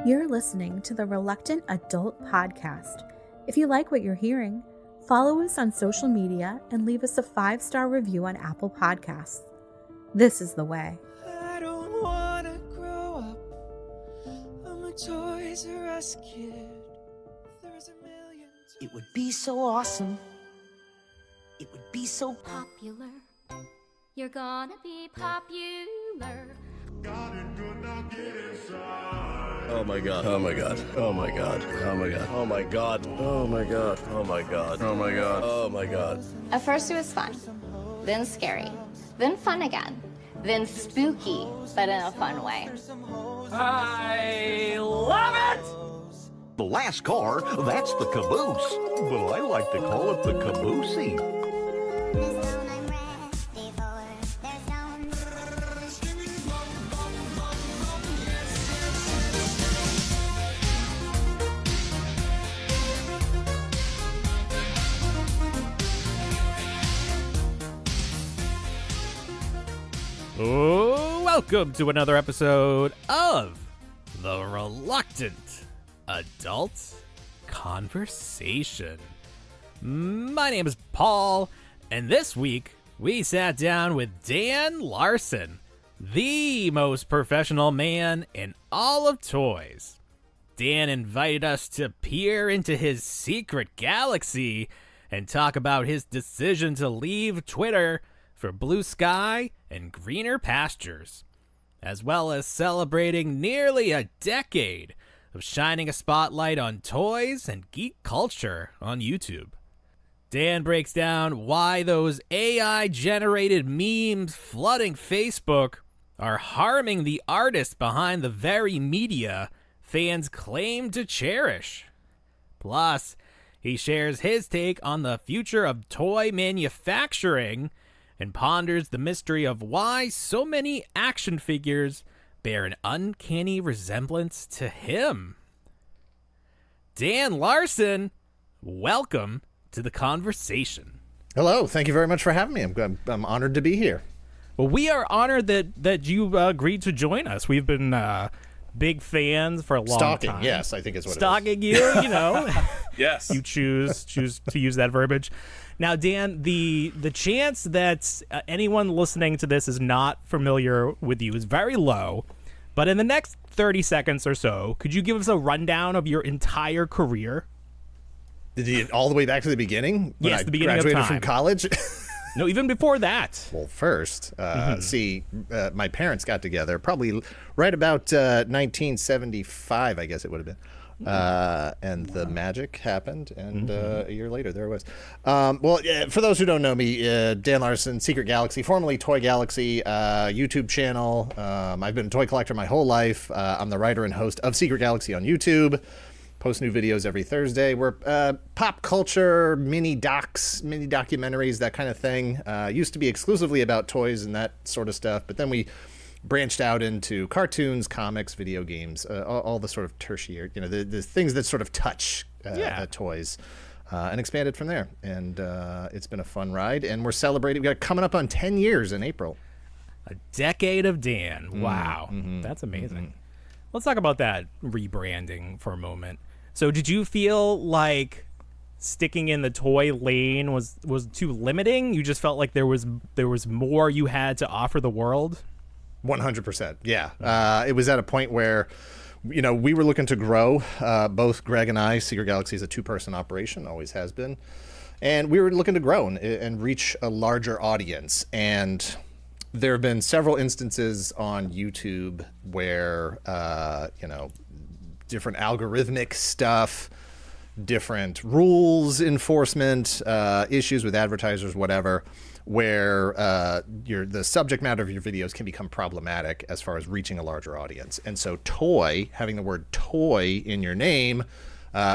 You're listening to the Reluctant Adult Podcast. If you like what you're hearing, follow us on social media and leave us a 5-star review on Apple Podcasts. This is the way. I don't wanna grow up. I'm a Toys R Us kid. There's a million. It would be so awesome. It would be so popular. You're gonna be popular. Got it good, now get inside. Oh my god. Oh my god. Oh my god. Oh my god. Oh my god. Oh my god. Oh my god. Oh my god. Oh my god. At first it was fun, then scary, then fun again, then spooky, but in a fun way. I love it! The last car, that's the caboose. But I like to call it the caboosey. Oh, welcome to another episode of the Reluctant Adult Conversation. My name is Paul, and this week we sat down with Dan Larson, the most professional man in all of toys. Dan invited us to peer into his secret galaxy and talk about his decision to leave Twitter for blue sky and greener pastures, as well as celebrating nearly a decade of shining a spotlight on toys and geek culture on YouTube. Dan breaks down why those AI-generated memes flooding Facebook are harming the artists behind the very media fans claim to cherish. Plus, he shares his take on the future of toy manufacturing and ponders the mystery of why so many action figures bear an uncanny resemblance to him. Dan Larson, welcome to the conversation. Hello, thank you very much for having me. I'm honored to be here. Well, we are honored that you agreed to join us. We've been big fans for a long time. Stalking, yes, I think is what Stalking it is. you know. Yes. You choose to use that verbiage. Now, Dan, the chance that anyone listening to this is not familiar with you is very low. But in the next 30 seconds or so, could you give us a rundown of your entire career? Did you all the way back to the beginning? When Yes, I the beginning of graduated time. from college? No, even before that. Well, first, my parents got together probably right about 1975, I guess it would have been. And the magic happened, and a year later, there it was. For those who don't know me, Dan Larson, Secret Galaxy, formerly Toy Galaxy, YouTube channel. I've been a toy collector my whole life. I'm the writer and host of Secret Galaxy on YouTube. Post new videos every Thursday. We're pop culture, mini documentaries, that kind of thing. Used to be exclusively about toys and that sort of stuff, but then we branched out into cartoons, comics, video games, all the sort of tertiary, the things that sort of touch toys, and expanded from there. And it's been a fun ride, and we're celebrating. We got coming up on 10 years in April. A decade of Dan. Wow. That's amazing. Let's talk about that rebranding for a moment. So did you feel like sticking in the toy lane was too limiting? You just felt like there was more you had to offer the world? 100%. Yeah. It was at a point where, we were looking to grow. Both Greg and I, Secret Galaxy is a 2-person operation, always has been. And we were looking to grow and reach a larger audience. And there have been several instances on YouTube where, different algorithmic stuff, different rules enforcement, issues with advertisers, whatever, where the subject matter of your videos can become problematic as far as reaching a larger audience. And so having the word toy in your name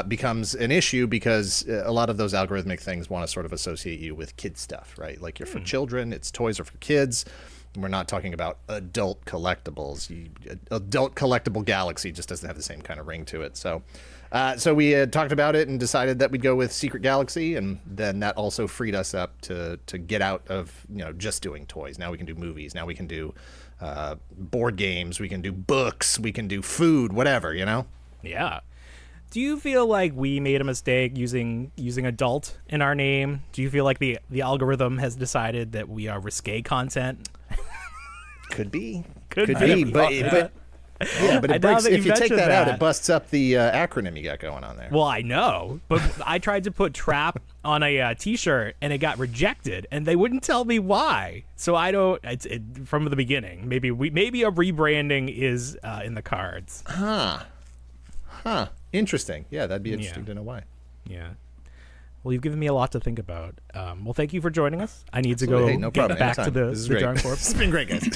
becomes an issue because a lot of those algorithmic things want to sort of associate you with kid stuff, right? Like you're for children, toys are for kids. We're not talking about adult collectibles. Adult collectible Galaxy just doesn't have the same kind of ring to it. So we had talked about it and decided that we'd go with Secret Galaxy, and then that also freed us up to get out of just doing toys. Now we can do movies. Now we can do board games. We can do books. We can do food. Whatever, Yeah. Do you feel like we made a mistake using adult in our name? Do you feel like the algorithm has decided that we are risque content? Could be. Could be, but yeah, but it breaks, if you take that out, it busts up the acronym you got going on there. Well, I know, but I tried to put trap on a T-shirt and it got rejected, and they wouldn't tell me why. So I don't. From the beginning. Maybe a rebranding is in the cards. Huh. Interesting. Yeah, that'd be interesting to know why. Yeah. Well, you've given me a lot to think about. Well, thank you for joining us. I need to go no get problem. back Anytime. to the drawing board. It's been great, guys.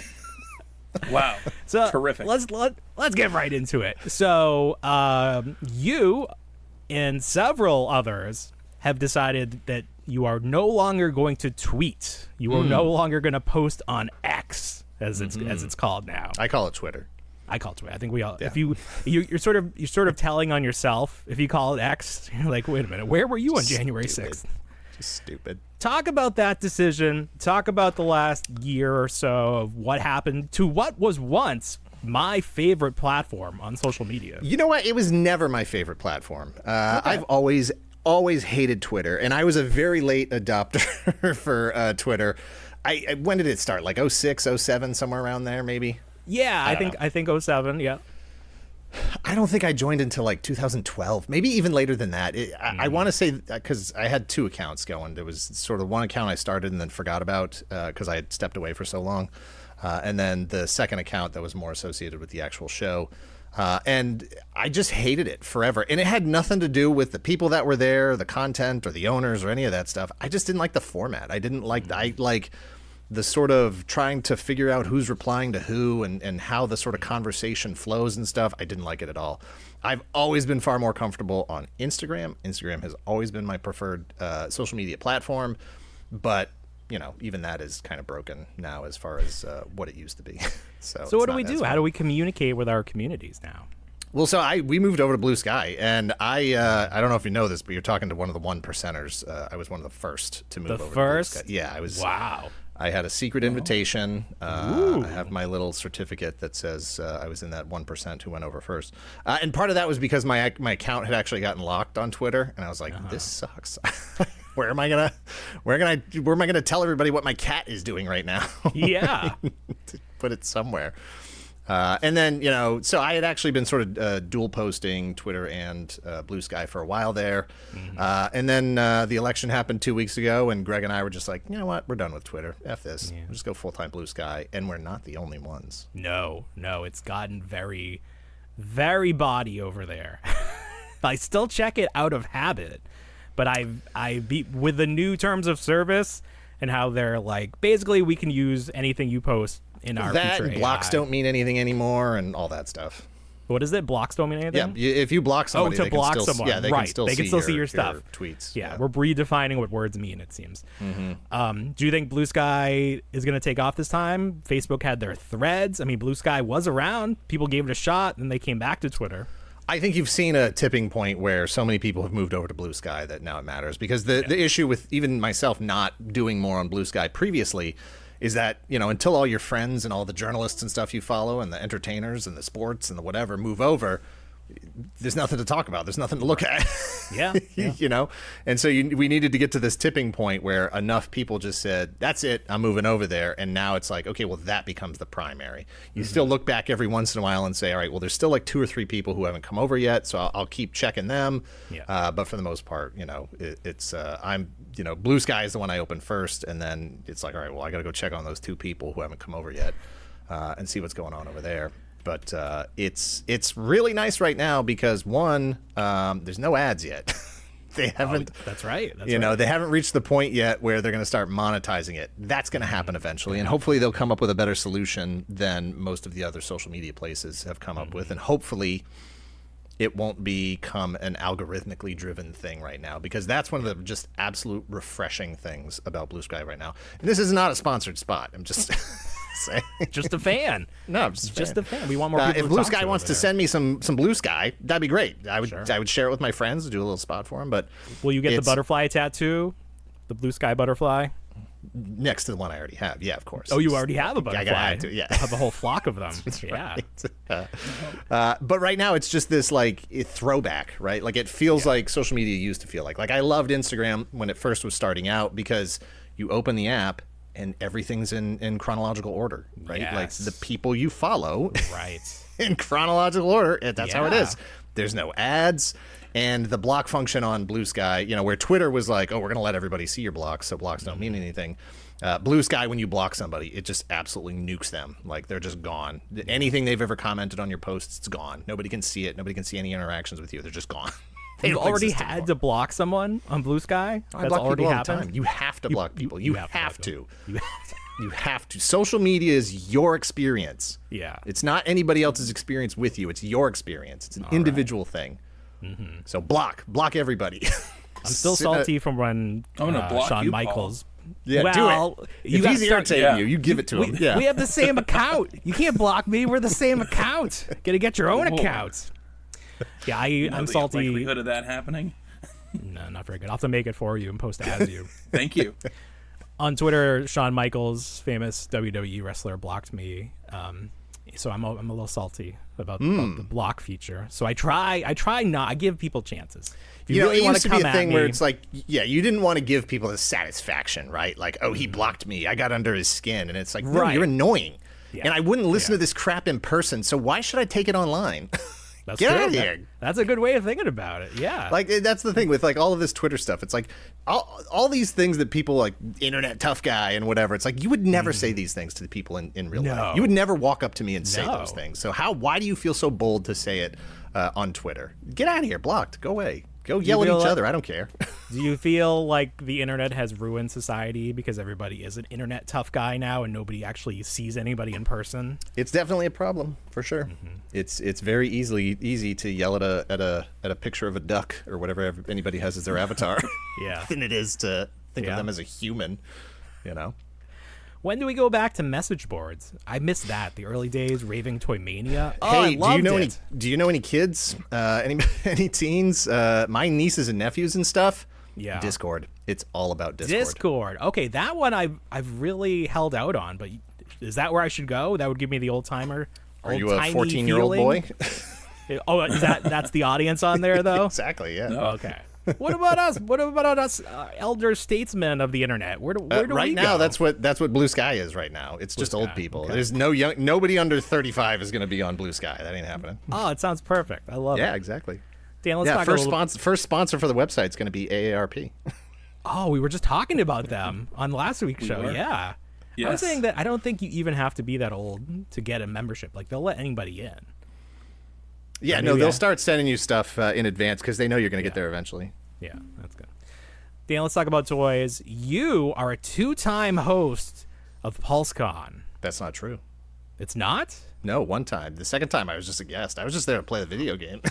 Wow. So terrific. Let's get right into it. So you and several others have decided that you are no longer going to tweet. You are no longer going to post on X, as it's called now. I call it Twitter. I call it Twitter. I think we all. Yeah. If you're sort of telling on yourself. If you call it X, you're like, wait a minute, where were you on January 6th? Just stupid. Talk about that decision. Talk about the last year or so of what happened to what was once my favorite platform on social media. You know what? It was never my favorite platform. I've always hated Twitter, and I was a very late adopter for Twitter. When did it start? Like 06, 07, somewhere around there, maybe? Yeah, I think 07, yeah. I don't think I joined until like 2012, maybe even later than that. I want to say, because I had two accounts going. There was sort of one account I started and then forgot about because I had stepped away for so long. And then the second account that was more associated with the actual show. And I just hated it forever. And it had nothing to do with the people that were there, the content, or the owners, or any of that stuff. I just didn't like the format. I didn't like the sort of trying to figure out who's replying to who and how the sort of conversation flows and stuff. I didn't like it at all. I've always been far more comfortable on Instagram. Instagram has always been my preferred social media platform, but even that is kind of broken now as far as what it used to be. So what do we do? How do we communicate with our communities now? Well, so we moved over to Blue Sky, and I don't know if you know this, but you're talking to one of the 1%ers. I was one of the first to move over to Blue Sky. Yeah, I was. Wow. I had a secret invitation. I have my little certificate that says I was in that 1% who went over first. And part of that was because my account had actually gotten locked on Twitter, and I was like, this sucks. Where am I gonna tell everybody what my cat is doing right now? Yeah. To put it somewhere. And then, so I had actually been sort of dual posting Twitter and Blue Sky for a while there. And then the election happened 2 weeks ago, and Greg and I were just like, you know what? We're done with Twitter. F this. Yeah. We'll just go full-time Blue Sky. And we're not the only ones. No. It's gotten very, very body over there. I still check it out of habit, but with the new terms of service and how they're like, basically we can use anything you post in our future AI. Blocks don't mean anything anymore and all that stuff. What is it? Blocks don't mean anything? Yeah, if you block somebody, to block someone. Yeah, they right. can still they can still see your stuff. Tweets. Yeah, we're redefining what words mean, it seems. Do you think Blue Sky is going to take off this time? Facebook had their threads. I mean, Blue Sky was around. People gave it a shot, and they came back to Twitter. I think you've seen a tipping point where so many people have moved over to Blue Sky that now it matters. Because the issue with even myself not doing more on Blue Sky previously is that, until all your friends and all the journalists and stuff you follow and the entertainers and the sports and the whatever move over, there's nothing to talk about. There's nothing to look at. Yeah. And so we needed to get to this tipping point where enough people just said, that's it, I'm moving over there. And now it's like, okay, well, that becomes the primary. You still look back every once in a while and say, all right, well, there's still like 2 or 3 people who haven't come over yet. So I'll keep checking them. Yeah. But for the most part, Blue Sky is the one I open first. And then it's like, all right, well, I got to go check on those 2 people who haven't come over yet and see what's going on over there. But it's really nice right now because, one, there's no ads yet. They haven't. That's right. They haven't reached the point yet where they're going to start monetizing it. That's going to happen eventually, and hopefully they'll come up with a better solution than most of the other social media places have come up with, and hopefully it won't become an algorithmically driven thing right now, because that's one of the just absolute refreshing things about Blue Sky right now. And this is not a sponsored spot. I'm just saying. Just a fan. No, I'm just a fan. We want more people if to Blue talk Sky to wants over to there. send me some Blue Sky, that'd be great. I would share it with my friends, do a little spot for them. But will you get the butterfly tattoo? The Blue Sky butterfly? next to the one I already have. Yeah, of course. Oh, you already have a butterfly. I gotta do, yeah. You have a whole flock of them. Yeah. Right. But right now it's just this like throwback, right? Like it feels like social media used to feel like. Like I loved Instagram when it first was starting out because you open the app and everything's in chronological order, right? Yes. Like the people you follow, Right. in chronological order. That's how it is. There's no ads. And the block function on Blue Sky, you know, where Twitter was like, oh, we're going to let everybody see your blocks, so blocks don't mean anything. Blue Sky, when you block somebody, it just absolutely nukes them. Like, they're just gone. Anything they've ever commented on your posts, it's gone. Nobody can see it. Nobody can see any interactions with you. They're just gone. You've already had to block someone on Blue Sky? I block people all the time. You have to block people. You have to. You have to. Social media is your experience. Yeah. It's not anybody else's experience with you. It's your experience. It's an individual thing. Mm-hmm. So block everybody. I'm still salty from when Shawn Michaels. Yeah, well, do it. If he's irritating you give it to him. We have the same account. You can't block me. We're the same account. Gotta get your own account. Yeah, I'm salty. The likelihood of that happening? No, not very good. I'll have to make it for you and post it as you. Thank you. On Twitter, Shawn Michaels, famous WWE wrestler, blocked me. So I'm a little salty about the block feature. So I give people chances. If you really it want used to be come a at thing me, where it's like, you didn't want to give people the satisfaction, right? Like, oh, he blocked me. I got under his skin. And it's like, no, you're annoying. Yeah. And I wouldn't listen to this crap in person, so why should I take it online? Get out of here. That's a good way of thinking about it. Yeah. Like, that's the thing with like all of this Twitter stuff. It's like all these things that people like internet tough guy and whatever. It's like you would never say these things to the people in real life. You would never walk up to me and say those things. So why do you feel so bold to say it on Twitter? Get out of here. Blocked. Go away. Go yell at each other. I don't care. Do you feel like the internet has ruined society because everybody is an internet tough guy now and nobody actually sees anybody in person? It's definitely a problem for sure. Mm-hmm. It's very easy to yell at a picture of a duck or whatever anybody has as their avatar. Than it is to think of them as a human. You know. When do we go back to message boards? I missed that. The early days, Raving Toy Mania. Oh, hey, I loved it. Do you know any kids? Any teens? My nieces and nephews and stuff. Yeah. Discord. It's all about Discord. Okay, that one I've really held out on. But is that where I should go? That would give me the old timer. Are you a 14-year-old boy? Is that's the audience on there though? Exactly. Yeah. No. Okay. What about us? What about us, elder statesmen of the internet? Where do right we now? go? That's what Blue Sky is right now. It's just old people. Okay. There's nobody under 35 is going to be on Blue Sky. That ain't happening. Oh, it sounds perfect. I love it. Yeah, exactly. Dan, let's talk first sponsor for the website is going to be AARP. Oh, we were just talking about them on last week's show. Yeah. Yes. I'm saying that I don't think you even have to be that old to get a membership. Like they'll let anybody in. Yeah, no, they'll start sending you stuff in advance because they know you're going to get there eventually. Yeah, that's good. Dan, let's talk about toys. You are a 2-time host of PulseCon. That's not true. It's not? No, one time. The second time I was just a guest. I was just there to play the video game.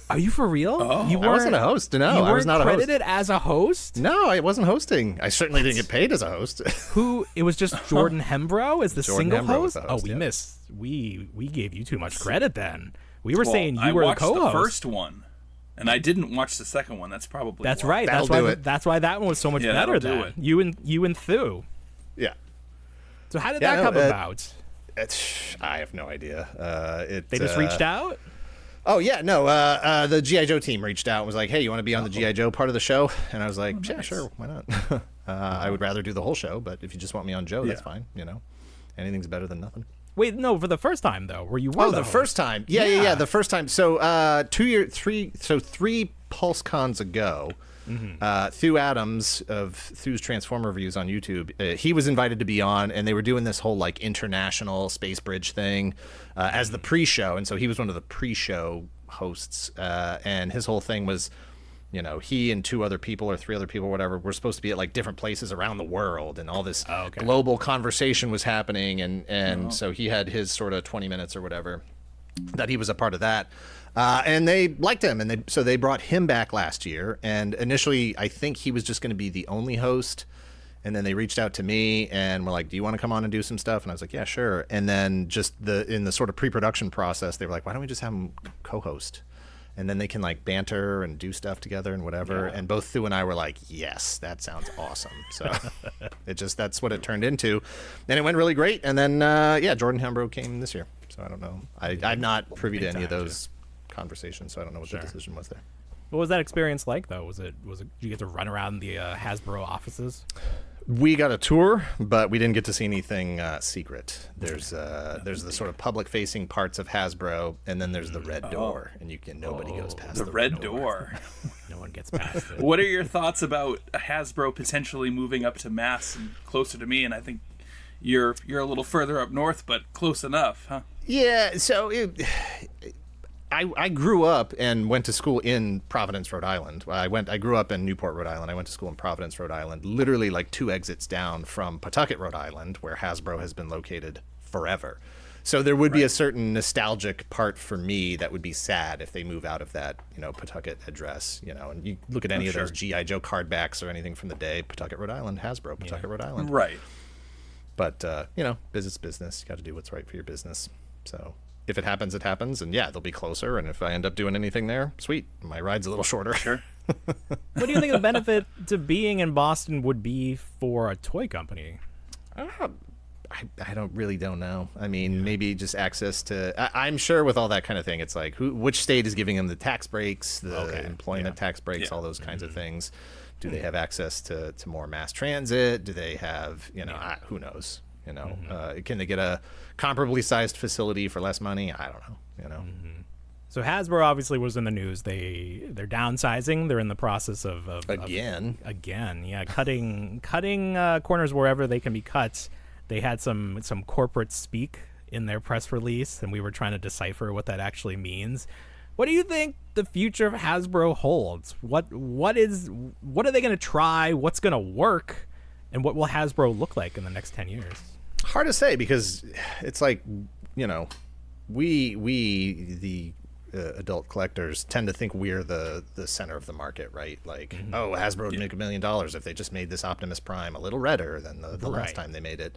Are you for real? Oh, I wasn't a host. No, I was not a host. You weren't credited as a host? No, I wasn't hosting. I certainly didn't get paid as a host. It was just Jordan Hembrow as the single host? host? We gave you too much credit then. We were saying you were the co-host. I watched the first one, and I didn't watch the second one. That's probably That's why. right. That's why that one was so much better than you and Thu. Yeah. So how did that come about? I have no idea. They just reached out? Oh, yeah, no. The G.I. Joe team reached out and was like, hey, you want to be on the G.I. Joe part of the show? And I was like, yeah, sure, why not? I would rather do the whole show, but if you just want me on Joe, that's fine. You know, anything's better than nothing. Wait, no, for the first time, though, where you were the first time. Yeah, the first time. So 3 PulseCons ago, Thu Adams of Thu's Transformer Reviews on YouTube, he was invited to be on, and they were doing this whole like international space bridge thing as the pre-show, and so he was one of the pre-show hosts, and his whole thing was, you know, he and 2 other people or 3 other people, whatever, were supposed to be at like different places around the world, and all this global conversation was happening, and so he had his sort of 20 minutes or whatever that he was a part of that. And they liked him, and so they brought him back last year. And initially, I think he was just going to be the only host. And then they reached out to me and were like, "Do you want to come on and do some stuff?" And I was like, "Yeah, sure." And then just in the sort of pre-production process, they were like, "Why don't we just have him co-host?" and then they can like banter and do stuff together and whatever. And both Thu and I were like, yes, that sounds awesome. So that's what it turned into, and it went really great. And then Jordan Hambro came this year, so I don't know. I'm not privy to any of those conversations, so I don't know what the decision was there. What was that experience like, though? Was it? Did you get to run around the Hasbro offices? We got a tour, but we didn't get to see anything secret. There's the sort of public-facing parts of Hasbro, and then there's the red door, and nobody goes past the red door. No one gets past it. What are your thoughts about Hasbro potentially moving up to Mass and closer to me? And I think you're a little further up north, but close enough, huh? Yeah. So I grew up and went to school in Providence, Rhode Island. I grew up in Newport, Rhode Island. I went to school in Providence, Rhode Island, literally like 2 exits down from Pawtucket, Rhode Island, where Hasbro has been located forever. So there would be a certain nostalgic part for me that would be sad if they move out of that, Pawtucket address, and you look at any of those G.I. Joe card backs or anything from the day, Pawtucket, Rhode Island, Hasbro, Pawtucket, Rhode Island. Right. But, business. You got to do what's right for your business. So if it happens, it happens. And they'll be closer. And if I end up doing anything there, sweet. My ride's a little shorter. Sure. What do you think the benefit to being in Boston would be for a toy company? I don't know. I mean, maybe just access to. I'm sure with all that kind of thing, it's like which state is giving them the tax breaks, the employment tax breaks, all those kinds of things. Do they have access to more mass transit? Do they have who knows? Can they get a comparably sized facility for less money? I don't know. So Hasbro obviously was in the news. They're downsizing. They're in the process of again, cutting corners wherever they can be cut. They had some corporate speak in their press release, and we were trying to decipher what that actually means. What do you think the future of Hasbro holds? What are they going to try? What's going to work? And what will Hasbro look like in the next 10 years? Hard to say, because it's like, we the adult collectors tend to think we're the center of the market, right? Like, Hasbro would make $1 million if they just made this Optimus Prime a little redder than the last time they made it.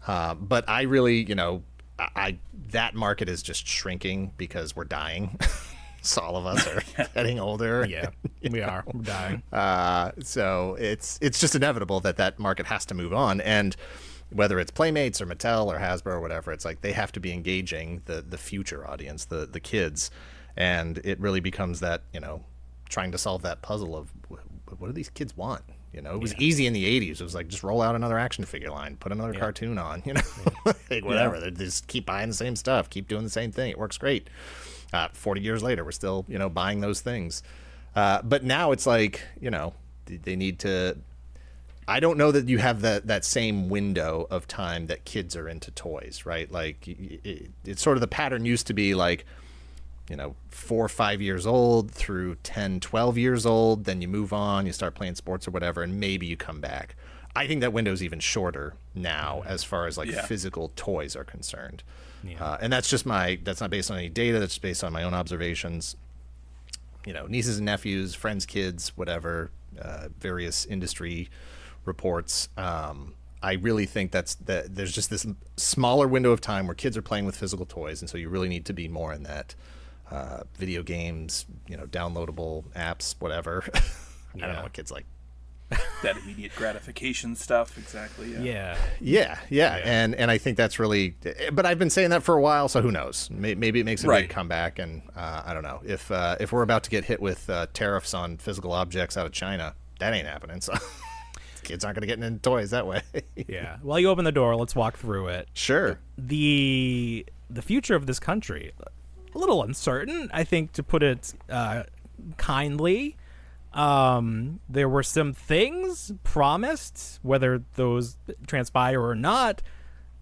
But I really, that market is just shrinking because we're dying. So all of us are getting older. Yeah, we are. We're dying. So it's just inevitable that market has to move on. And whether it's Playmates or Mattel or Hasbro or whatever, it's like they have to be engaging the future audience, the kids. And it really becomes that, trying to solve that puzzle of what do these kids want? It was easy in the 80s. It was like, just roll out another action figure line, put another cartoon on, like whatever. They just keep buying the same stuff, keep doing the same thing. It works great. 40 years later, we're still, buying those things. But now it's like, they need to. I don't know that you have that same window of time that kids are into toys, right? Like, it's sort of the pattern used to be like, 4 or 5 years old through 10, 12 years old. Then you move on, you start playing sports or whatever, and maybe you come back. I think that window is even shorter now as far as physical toys are concerned. Yeah. And that's not based on any data. That's based on my own observations. Nieces and nephews, friends' kids, whatever, various industry reports. I really think that there's just this smaller window of time where kids are playing with physical toys, and so you really need to be more in that video games, downloadable apps, whatever. I don't know what kids like. That immediate gratification stuff, exactly. Yeah. And I think that's really. But I've been saying that for a while, so who knows? Maybe it makes a big comeback, and I don't know if we're about to get hit with tariffs on physical objects out of China. That ain't happening. So kids aren't going to get into toys that way. Yeah. Well, you open the door. Let's walk through it. Sure. The future of this country, a little uncertain, I think, to put it kindly. There were some things promised, whether those transpire or not.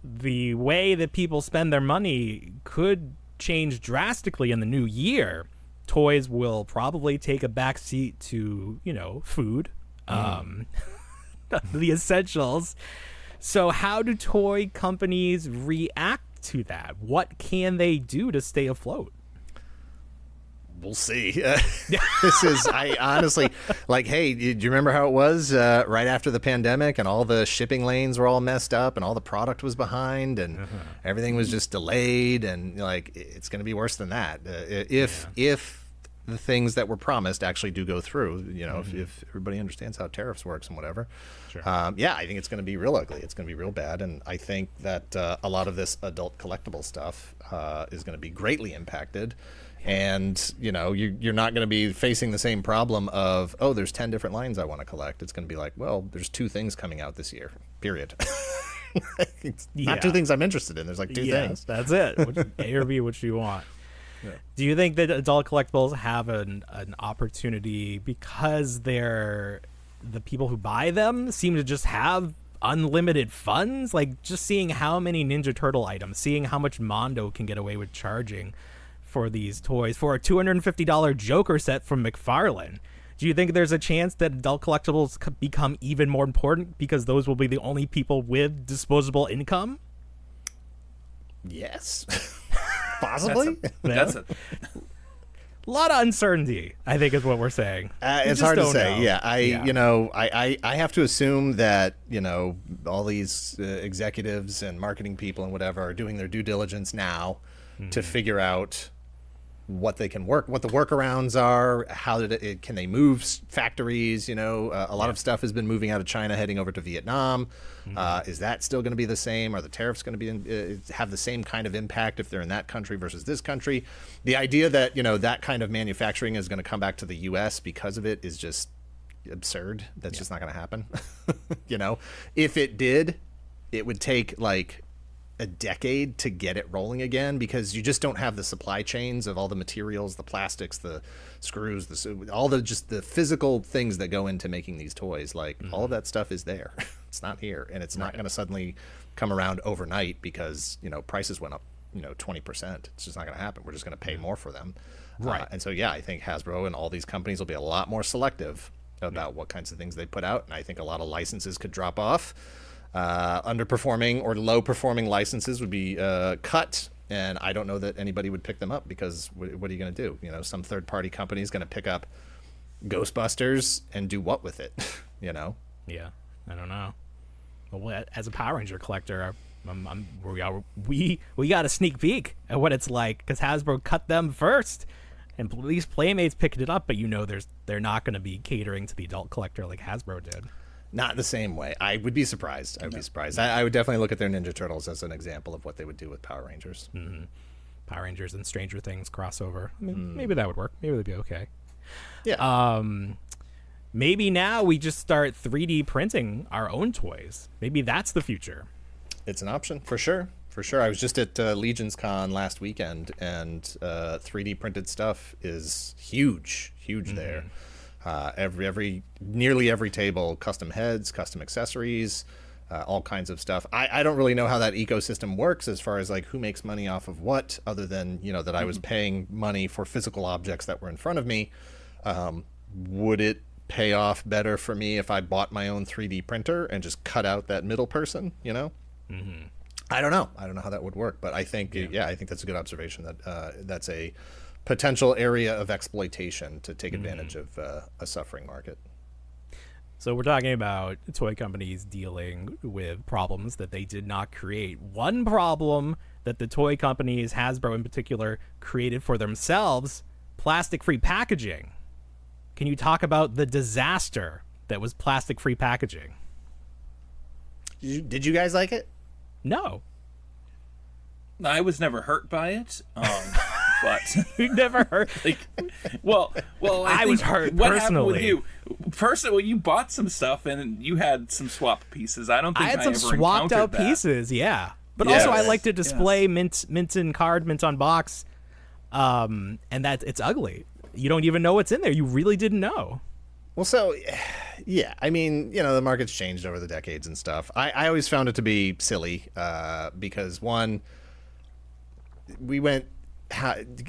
The way that people spend their money could change drastically in the new year. Toys will probably take a backseat to, food, the essentials. So how do toy companies react to that? What can they do to stay afloat? We'll see. This is, I honestly, like, hey, do you remember how it was right after the pandemic and all the shipping lanes were all messed up and all the product was behind and everything was just delayed, and like, it's going to be worse than that. If the things that were promised actually do go through, if everybody understands how tariffs works and whatever. Sure. Yeah, I think it's going to be real ugly. It's going to be real bad. And I think that a lot of this adult collectible stuff is going to be greatly impacted. And, you're not going to be facing the same problem of, oh, there's 10 different lines I want to collect. It's going to be like, well, there's 2 things coming out this year, period. It's not 2 things I'm interested in. There's like 2 things. That's it. A or B, which you want. Yeah. Do you think that adult collectibles have an opportunity because the people who buy them seem to just have unlimited funds? Like, just seeing how many Ninja Turtle items, seeing how much Mondo can get away with charging for these toys, for a $250 Joker set from McFarlane. Do you think there's a chance that adult collectibles could become even more important because those will be the only people with disposable income? Yes. Possibly. That's a lot of uncertainty, I think, is what we're saying. It's hard to say. Yeah. I have to assume that, all these executives and marketing people and whatever are doing their due diligence now to figure out what they can what the workarounds are, how can they move factories, a lot of stuff has been moving out of China heading over to Vietnam. Is that still going to be the same? Are the tariffs going to be have the same kind of impact if they're in that country versus this country? The idea that that kind of manufacturing is going to come back to the US because of it is just absurd. That's just not going to happen. If it did, it would take like a decade to get it rolling again, because you just don't have the supply chains of all the materials, the plastics, the screws, all the physical things that go into making these toys. Like all of that stuff is there. It's not here, and it's not going to suddenly come around overnight because prices went up 20%. It's just not going to happen. We're just going to pay more for them. Right. And so I think Hasbro and all these companies will be a lot more selective about what kinds of things they put out, and I think a lot of licenses could drop off. Underperforming or low performing licenses would be cut, and I don't know that anybody would pick them up, because what are you going to do? Some third party company is going to pick up Ghostbusters and do what with it? Yeah, I don't know. Well, as a Power Ranger collector, we got a sneak peek at what it's like, because Hasbro cut them first, and at least Playmates picked it up, but they're not going to be catering to the adult collector like Hasbro did. Not the same way. I would be surprised. I would definitely look at their Ninja Turtles as an example of what they would do with Power Rangers. Mm-hmm. Power Rangers and Stranger Things crossover. I mean, maybe that would work. Maybe they'd be okay. Yeah. Maybe now we just start 3D printing our own toys. Maybe that's the future. It's an option, for sure. I was just at Legion's Con last weekend, and 3D printed stuff is huge there. Nearly every table, custom heads, custom accessories, all kinds of stuff. I don't really know how that ecosystem works as far as like who makes money off of what, other than that I was paying money for physical objects that were in front of me. Would it pay off better for me if I bought my own 3D printer and just cut out that middle person? I don't know how that would work, but I think I think that's a good observation, that that's a potential area of exploitation to take advantage of a suffering market. So we're talking about toy companies dealing with problems that they did not create. One problem that the toy companies, Hasbro in particular, created for themselves: plastic-free packaging. Can you talk about the disaster that was plastic-free packaging? Did you guys like it? No. I was never hurt by it. But you never hurt. Well, I was hurt what personally. happened with you? Personally, you bought some stuff and you had some swap pieces. I don't think I had some ever swapped out that. pieces. Yeah, but also I like to display mint in card, mint on box, and that it's ugly. You don't even know what's in there. You really didn't know. Well, so yeah, I mean, the market's changed over the decades and stuff. I always found it to be silly because one, we went.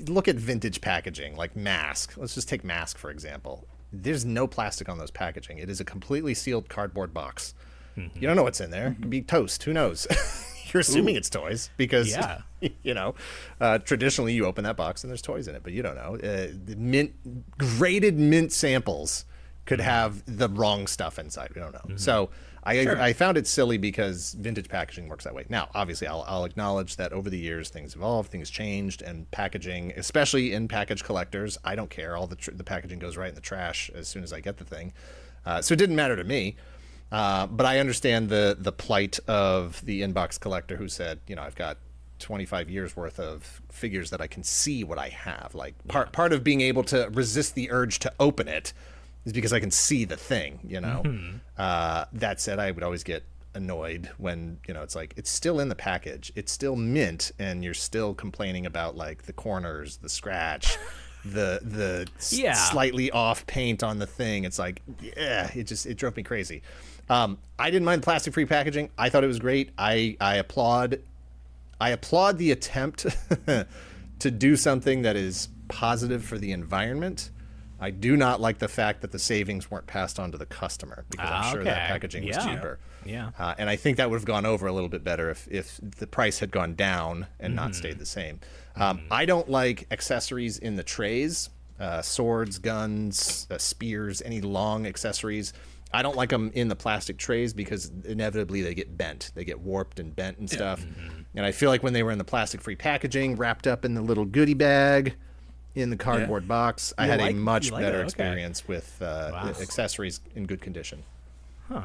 Look at vintage packaging, like Mask. Let's just take Mask, for example. There's no plastic on those packaging. It is a completely sealed cardboard box. You don't know what's in there. It could be toast. Who knows? You're assuming it's toys because, traditionally you open that box and there's toys in it, but you don't know. Graded mint samples could have the wrong stuff inside. We don't know. So I found it silly because vintage packaging works that way. Now, obviously, I'll acknowledge that over the years things evolved, things changed, and packaging, especially in package collectors, I don't care. All the packaging goes right in the trash as soon as I get the thing, so it didn't matter to me. But I understand the plight of the inbox collector who said, I've got 25 years worth of figures that I can see what I have. Like part of being able to resist the urge to open it is because I can see the thing, That said, I would always get annoyed when, it's like, it's still in the package. It's still mint, and you're still complaining about, like, the corners, the scratch, the slightly off paint on the thing. It's like, it drove me crazy. I didn't mind plastic-free packaging. I thought it was great. I applaud the attempt to do something that is positive for the environment. I do not like the fact that the savings weren't passed on to the customer, because I'm sure that packaging was cheaper. Yeah. And I think that would have gone over a little bit better if the price had gone down and not stayed the same. I don't like accessories in the trays, swords, guns, spears, any long accessories. I don't like them in the plastic trays because inevitably they get bent. They get warped and bent and stuff. And I feel like when they were in the plastic-free packaging, wrapped up in the little goodie bag in the cardboard box, I had a much better experience with accessories in good condition. Huh.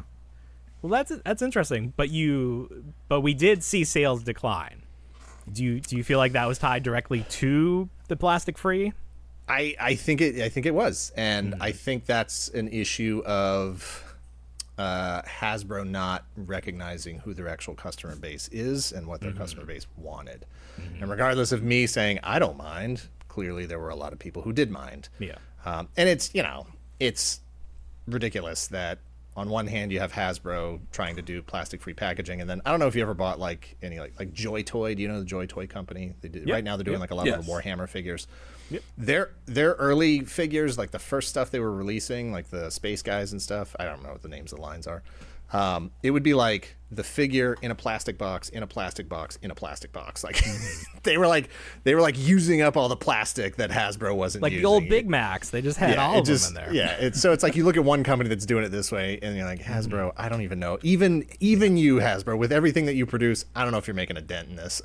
Well, that's interesting. But we did see sales decline. Do you feel like that was tied directly to the plastic-free? I think it was, and I think that's an issue of Hasbro not recognizing who their actual customer base is and what their customer base wanted. And regardless of me saying I don't mind, clearly there were a lot of people who did mind. Yeah. And it's ridiculous that on one hand you have Hasbro trying to do plastic-free packaging, and then I don't know if you ever bought like any like Joy Toy. Do you know the Joy Toy company? Right now they're doing like a lot of the Warhammer figures. Yep. Their early figures, like the first stuff they were releasing, like the Space Guys and stuff, I don't know what the names of the lines are. It would be like the figure in a plastic box, in a plastic box, in a plastic box. Like they were like using up all the plastic that Hasbro wasn't like using. The old Big Macs. They just had all of them in there. Yeah, it's like you look at one company that's doing it this way, and you're like, Hasbro, I don't even know. Even you, Hasbro, with everything that you produce, I don't know if you're making a dent in this.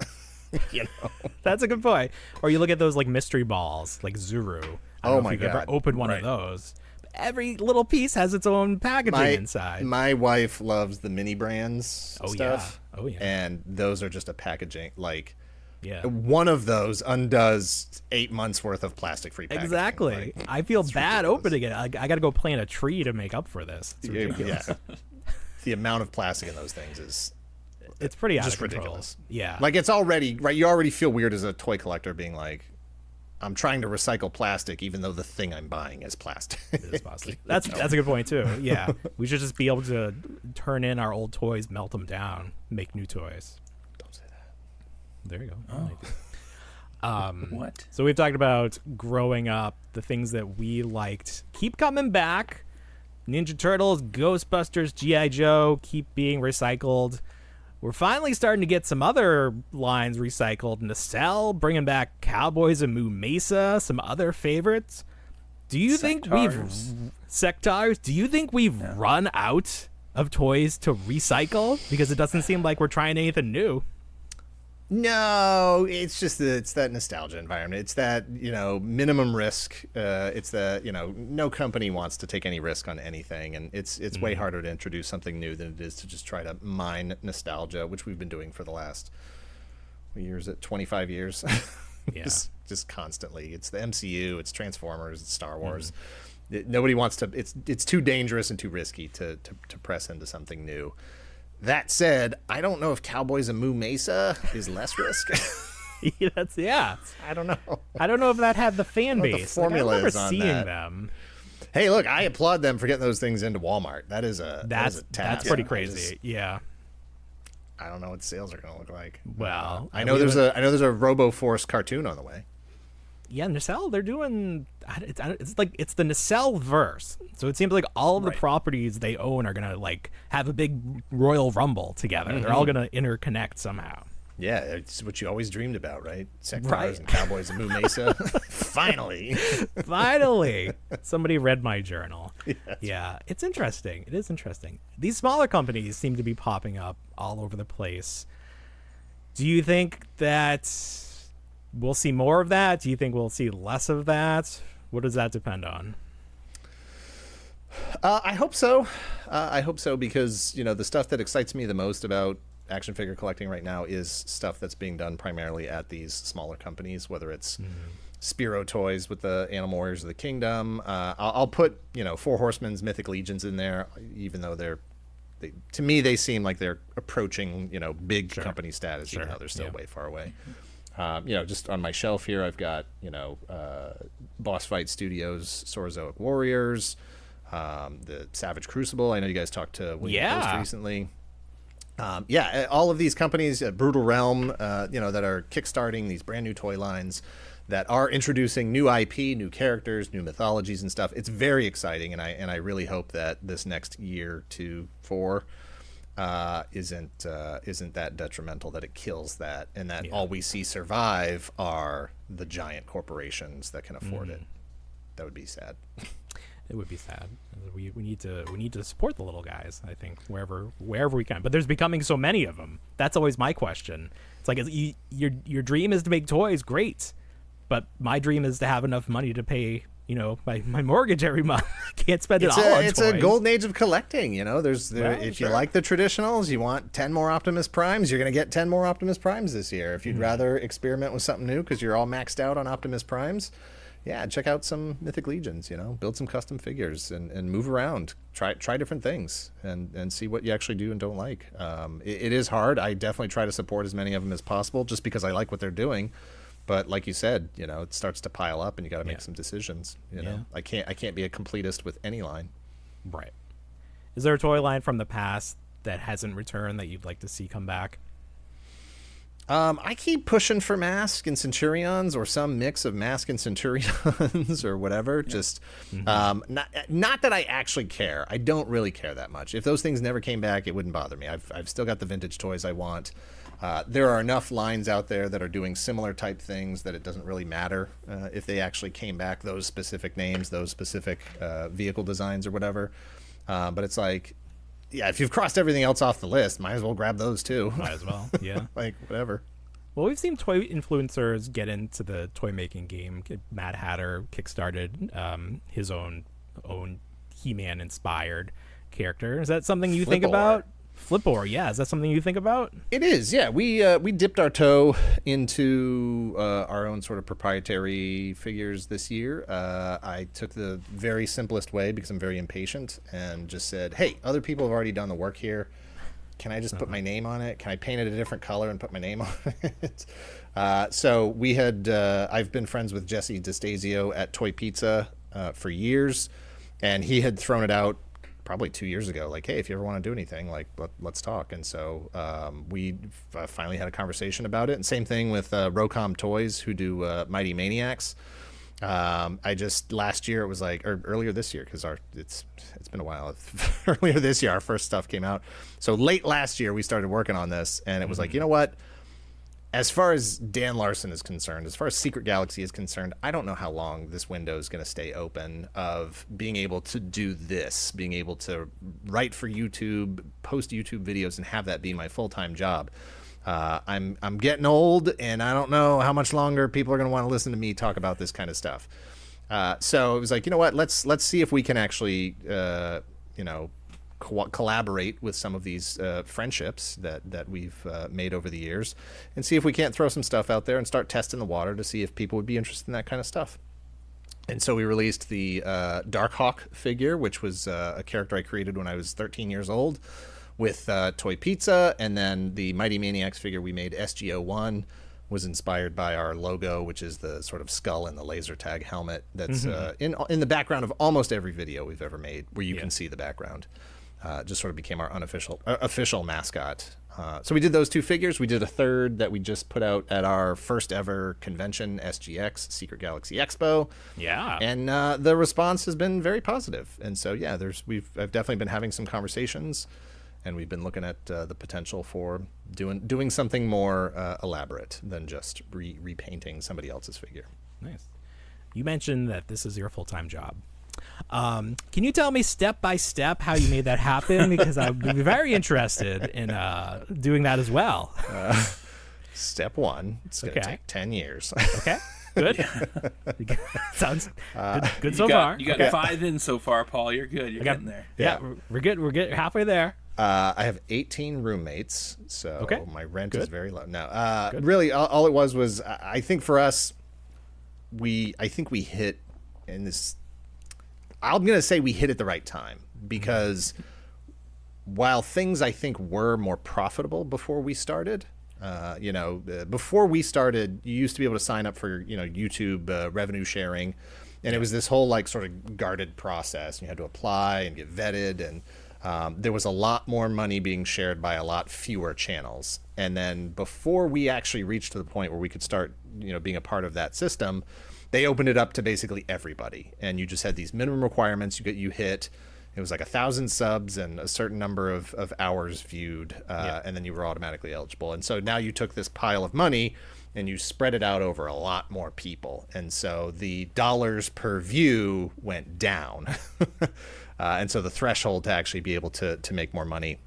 That's a good point. Or you look at those like mystery balls, like Zuru. I don't know if you've ever opened one of those. Every little piece has its own packaging inside. My wife loves the mini brands stuff. Yeah. Oh yeah. And those are just a packaging one of those undoes 8 months worth of plastic-free packaging. Exactly. Like, I feel bad opening it. I got to go plant a tree to make up for this. It's ridiculous. Yeah. The amount of plastic in those things is it's pretty just ridiculous. Yeah. Like it's already right. You already feel weird as a toy collector being like, I'm trying to recycle plastic, even though the thing I'm buying is plastic. It is plastic. That's a good point too. Yeah, we should just be able to turn in our old toys, melt them down, make new toys. Don't say that. There you go. Oh. What? So we've talked about growing up, the things that we liked keep coming back. Ninja Turtles, Ghostbusters, G.I. Joe keep being recycled. We're finally starting to get some other lines recycled. Nacelle, bringing back Cowboys and Moo Mesa, some other favorites. Do you think Sectars? Do you think we've run out of toys to recycle? Because it doesn't seem like we're trying anything new. No, it's just it's that nostalgia environment. It's that, minimum risk. It's that, no company wants to take any risk on anything. And it's way harder to introduce something new than it is to just try to mine nostalgia, which we've been doing for the last, 25 years? Yeah. just constantly. It's the MCU, it's Transformers, it's Star Wars. Nobody wants to, it's too dangerous and too risky to press into something new. That said, I don't know if Cowboys and Moo Mesa is less risk. I don't know. I don't know if that had the fan base. The formula I remember is on seeing that. them. Hey, look, I applaud them for getting those things into Walmart. That's a task. That's pretty crazy. Yeah. I don't know what sales are going to look like. Well, I know there's a RoboForce cartoon on the way. Yeah, Nacelle, they're doing it's the Nacelle verse. So it seems like all of the properties they own are gonna like have a big Royal Rumble together. They're all gonna interconnect somehow. Yeah, it's what you always dreamed about, right? Sex cars and cowboys in Moo Mesa. Finally. Finally. Somebody read my journal. Yeah, it's interesting. It is interesting. These smaller companies seem to be popping up all over the place. Do you think that we'll see more of that? Do you think we'll see less of that? What does that depend on? I hope so. I hope so because, the stuff that excites me the most about action figure collecting right now is stuff that's being done primarily at these smaller companies, whether it's Spiro Toys with the Animal Warriors of the Kingdom. I'll put, Four Horsemen's Mythic Legions in there, even though to me, they seem like they're approaching, big company status, even though they're still way far away. Just on my shelf here, I've got, Boss Fight Studios, Sorozoic Warriors, the Savage Crucible. I know you guys talked to William Post recently. All of these companies, Brutal Realm, that are kickstarting these brand new toy lines that are introducing new IP, new characters, new mythologies and stuff. It's very exciting, and I really hope that this next year to 4 isn't that detrimental, that it kills that, and that all we see survive are the giant corporations that can afford it. That would be sad. It would be sad. We need to support the little guys, I think, wherever we can. But there's becoming so many of them. That's always my question. It's like, your dream is to make toys, great, but my dream is to have enough money to pay, my mortgage every month. I can't spend it all on toys. It's a golden age of collecting. If you like the traditionals, you want 10 more Optimus Primes, you're going to get 10 more Optimus Primes this year. If you'd rather experiment with something new because you're all maxed out on Optimus Primes, check out some Mythic Legions, build some custom figures and move around, try different things and see what you actually do and don't like. It is hard. I definitely try to support as many of them as possible just because I like what they're doing. But like you said, it starts to pile up and you got to make some decisions. I can't be a completist with any line. Right. Is there a toy line from the past that hasn't returned that you'd like to see come back? I keep pushing for Mask and Centurions or some mix of Mask and Centurions or whatever. Just not that I actually care. I don't really care that much. If those things never came back, it wouldn't bother me. I've still got the vintage toys I want. There are enough lines out there that are doing similar type things that it doesn't really matter if they actually came back, those specific names, those specific vehicle designs or whatever. But it's like, if you've crossed everything else off the list, might as well grab those too. Might as well, yeah. Like, whatever. Well, we've seen toy influencers get into the toy making game. Mad Hatter kickstarted his own He-Man inspired character. Is that something you think about? Flipor, yeah. Is that something you think about? It is, yeah. We dipped our toe into our own sort of proprietary figures this year. I took the very simplest way because I'm very impatient and just said, hey, other people have already done the work here. Can I just put my name on it? Can I paint it a different color and put my name on it? So we had, I've been friends with Jesse DeStasio at Toy Pizza for years, and he had thrown it out probably 2 years ago, like, hey, if you ever want to do anything, like, let's talk. And so we finally had a conversation about it. And same thing with Rocom Toys, who do Mighty Maniacs. I just last year, it was like, or earlier this year, because it's been a while. Earlier this year, our first stuff came out. So late last year, we started working on this, and it was like, you know what? As far as Dan Larson is concerned, as far as Secret Galaxy is concerned, I don't know how long this window is going to stay open of being able to do this, being able to write for YouTube, post YouTube videos, and have that be my full-time job. I'm getting old, and I don't know how much longer people are going to want to listen to me talk about this kind of stuff. So it was like, you know what? Let's see if we can actually, collaborate with some of these friendships that we've made over the years, and see if we can't throw some stuff out there and start testing the water to see if people would be interested in that kind of stuff. And so we released the Darkhawk figure, which was a character I created when I was 13 years old with Toy Pizza, and then the Mighty Maniacs figure we made, SGO1, was inspired by our logo, which is the sort of skull and the laser tag helmet that's in the background of almost every video we've ever made, where you can see the background. Just sort of became our official mascot. So we did those two figures. We did a third that we just put out at our first ever convention, SGX, Secret Galaxy Expo. Yeah. And the response has been very positive. And so, yeah, I've definitely been having some conversations and we've been looking at the potential for doing something more elaborate than just repainting somebody else's figure. Nice. You mentioned that this is your full-time job. Can you tell me step by step how you made that happen? Because I'd be very interested in doing that as well. Step one, it's going to take 10 years. Okay, good. Sounds good so far. You got 5 in so far, Paul. You're good. You're getting there. Yeah, we're good. We're good. Halfway there. I have 18 roommates, so my rent is very low. No, really, all it was I think for us, I think we hit in this. I'm going to say we hit at the right time, because while things I think were more profitable before we started, before we started, you used to be able to sign up for, YouTube revenue sharing. And it was this whole like sort of guarded process. You had to apply and get vetted. And there was a lot more money being shared by a lot fewer channels. And then before we actually reached to the point where we could start, being a part of that system, they opened it up to basically everybody, and you just had these minimum requirements you hit. It was like 1,000 subs and a certain number of hours viewed, and then you were automatically eligible. And so now you took this pile of money and you spread it out over a lot more people, and so the dollars per view went down, and so the threshold to actually be able to make more money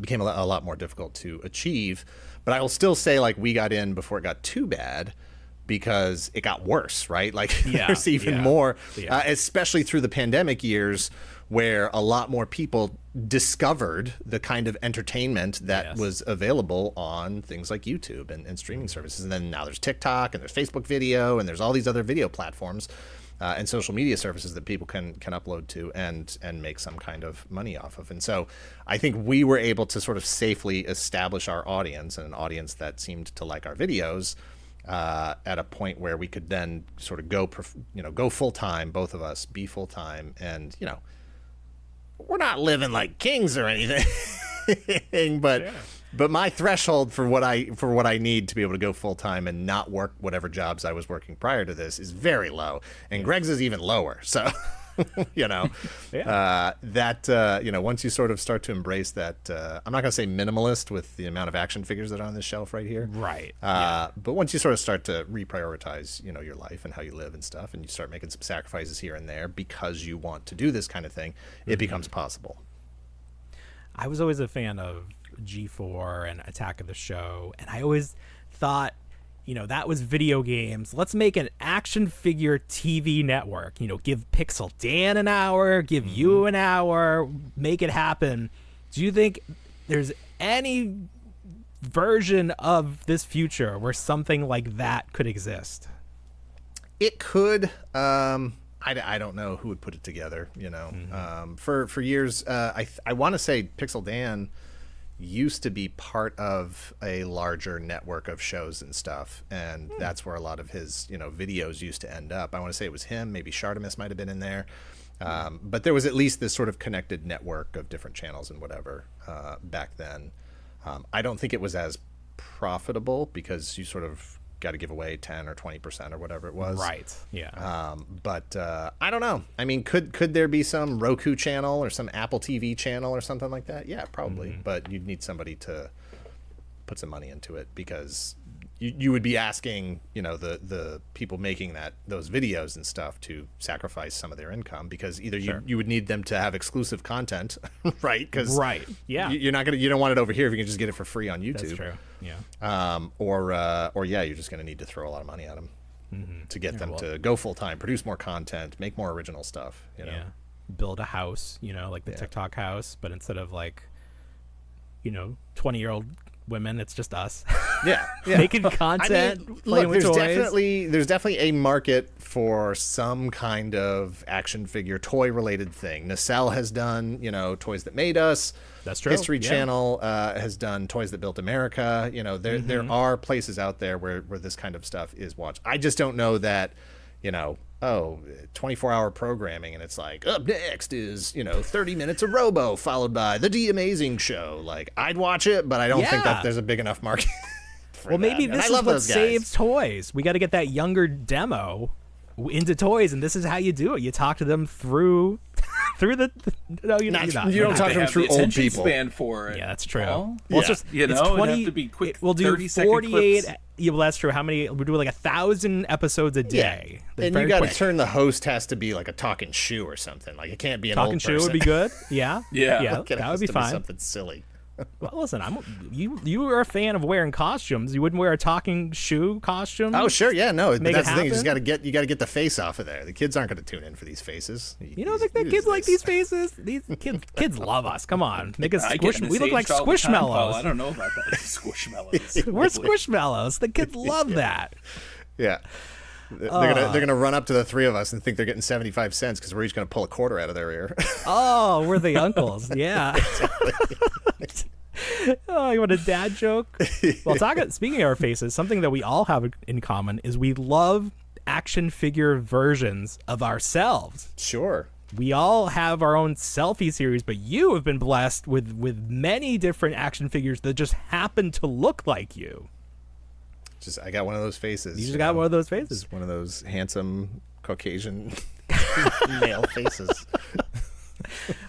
became a lot more difficult to achieve. But I will still say, like, we got in before it got too bad, because it got worse, right? Like there's even more, especially through the pandemic years, where a lot more people discovered the kind of entertainment that was available on things like YouTube and streaming services. And then now there's TikTok and there's Facebook video and there's all these other video platforms and social media services that people can upload to and make some kind of money off of. And so I think we were able to sort of safely establish our audience, and an audience that seemed to like our videos, at a point where we could then sort of go full time, both of us, be full time, and we're not living like kings or anything, but my threshold for what I need to be able to go full time and not work whatever jobs I was working prior to this is very low, and Greg's is even lower. So. Once you sort of start to embrace that, I'm not going to say minimalist with the amount of action figures that are on this shelf right here. Right. But once you sort of start to reprioritize, your life and how you live and stuff, and you start making some sacrifices here and there because you want to do this kind of thing, it becomes possible. I was always a fan of G4 and Attack of the Show, and I always thought, that was video games. Let's make an action figure TV network. Give Pixel Dan an hour, give you an hour, make it happen. Do you think there's any version of this future where something like that could exist? It could. I don't know who would put it together. For years, I want to say Pixel Dan used to be part of a larger network of shows and stuff, and that's where a lot of his videos used to end up. I want to say it was him, maybe Shartimus might have been in there, but there was at least this sort of connected network of different channels and whatever back then. I don't think it was as profitable, because you sort of got to give away 10 or 20% or whatever it was. Right. Yeah. But I don't know. I mean, could there be some Roku channel or some Apple TV channel or something like that? Yeah, probably. But you'd need somebody to put some money into it, because you would be asking, the people making those videos and stuff to sacrifice some of their income, because either you would need them to have exclusive content, right? You don't want it over here if you can just get it for free on YouTube. That's true. Yeah. Or you're just going to need to throw a lot of money at them to get them to go full time, produce more content, make more original stuff. Yeah. Build a house, like the TikTok house, but instead of 20-year-old women, it's just us. Yeah. Making content, playing with toys. There's definitely a market for some kind of action figure toy related thing. Nacelle has done, Toys That Made Us. That's true. History Channel has done Toys That Built America. There are places out there where this kind of stuff is watched. I just don't know that, 24-hour programming, and it's like, up next is 30 minutes of Robo, followed by the D Amazing Show. Like, I'd watch it, but I don't think that there's a big enough market for maybe this is what saves toys. We got to get that younger demo into toys, and this is how you do it. You talk to them through through the no, you're not. You don't talk to them through old attention people. span for it. Yeah, that's true. Well, It's just you know, it's it'd 20. have to be quick. We'll do 30-second 48. clips. Yeah, well, that's true. How many? We're doing like 1,000 episodes a day. They're And very you got to quick. turn the host has to be like a talking shoe or something. Like it can't be an Talking old shoe person. would be good. Yeah, Yeah. Like, it that has would be to fine. Something silly. Well, listen, you are a fan of wearing costumes. You wouldn't wear a talking shoe costume? Oh sure, yeah, no. But Make it that's the thing. You just happen? got to get the face off of there. The kids aren't going to tune in for these faces. You don't think that kids like these faces? These kids love us. Come on, make us I get squish. We look like misaged all the time, Paul. squishmallows. I don't know about that. Squishmallows. We're squishmallows. The kids love that. Yeah. They're gonna run up to the three of us and think they're getting 75 cents because we're each gonna pull a quarter out of their ear. Oh, we're the uncles. Yeah. Oh, you want a dad joke? Well, speaking of our faces, something that we all have in common is we love action figure versions of ourselves. Sure. We all have our own selfie series, but you have been blessed with many different action figures that just happen to look like you. I got one of those faces. You just got one of those faces. One of those handsome Caucasian male faces.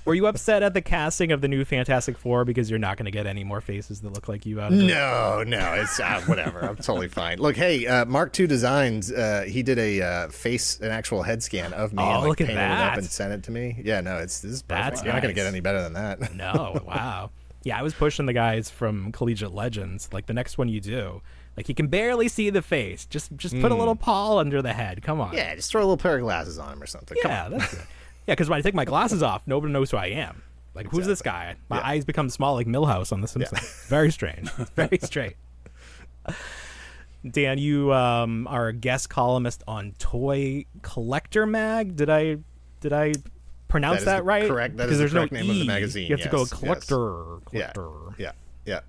Were you upset at the casting of the new Fantastic Four because you're not going to get any more faces that look like you out of it? No, it's whatever. I'm totally fine. Look, hey, Mark II Designs, he did an actual head scan of me and look at painted it that. up and sent it to me. Yeah, no, this is perfect. That's You're not going to nice. get any better than that. No, wow. Yeah, I was pushing the guys from Collegiate Legends. Like the next one you do, like you can barely see the face. Just put a little paw under the head. Come on. Yeah, just throw a little pair of glasses on him or something. Come Yeah, on. that's good. Yeah, because when I take my glasses off, nobody knows who I am. Like, who's this guy? My eyes become small like Milhouse on The Simpsons. Very strange. It's very strange. Dan, you are a guest columnist on Toy Collector Mag. Did I pronounce that right? Correct. That Because is the there's correct no name of the E. magazine. You have to go yes, collector. yes. Yeah.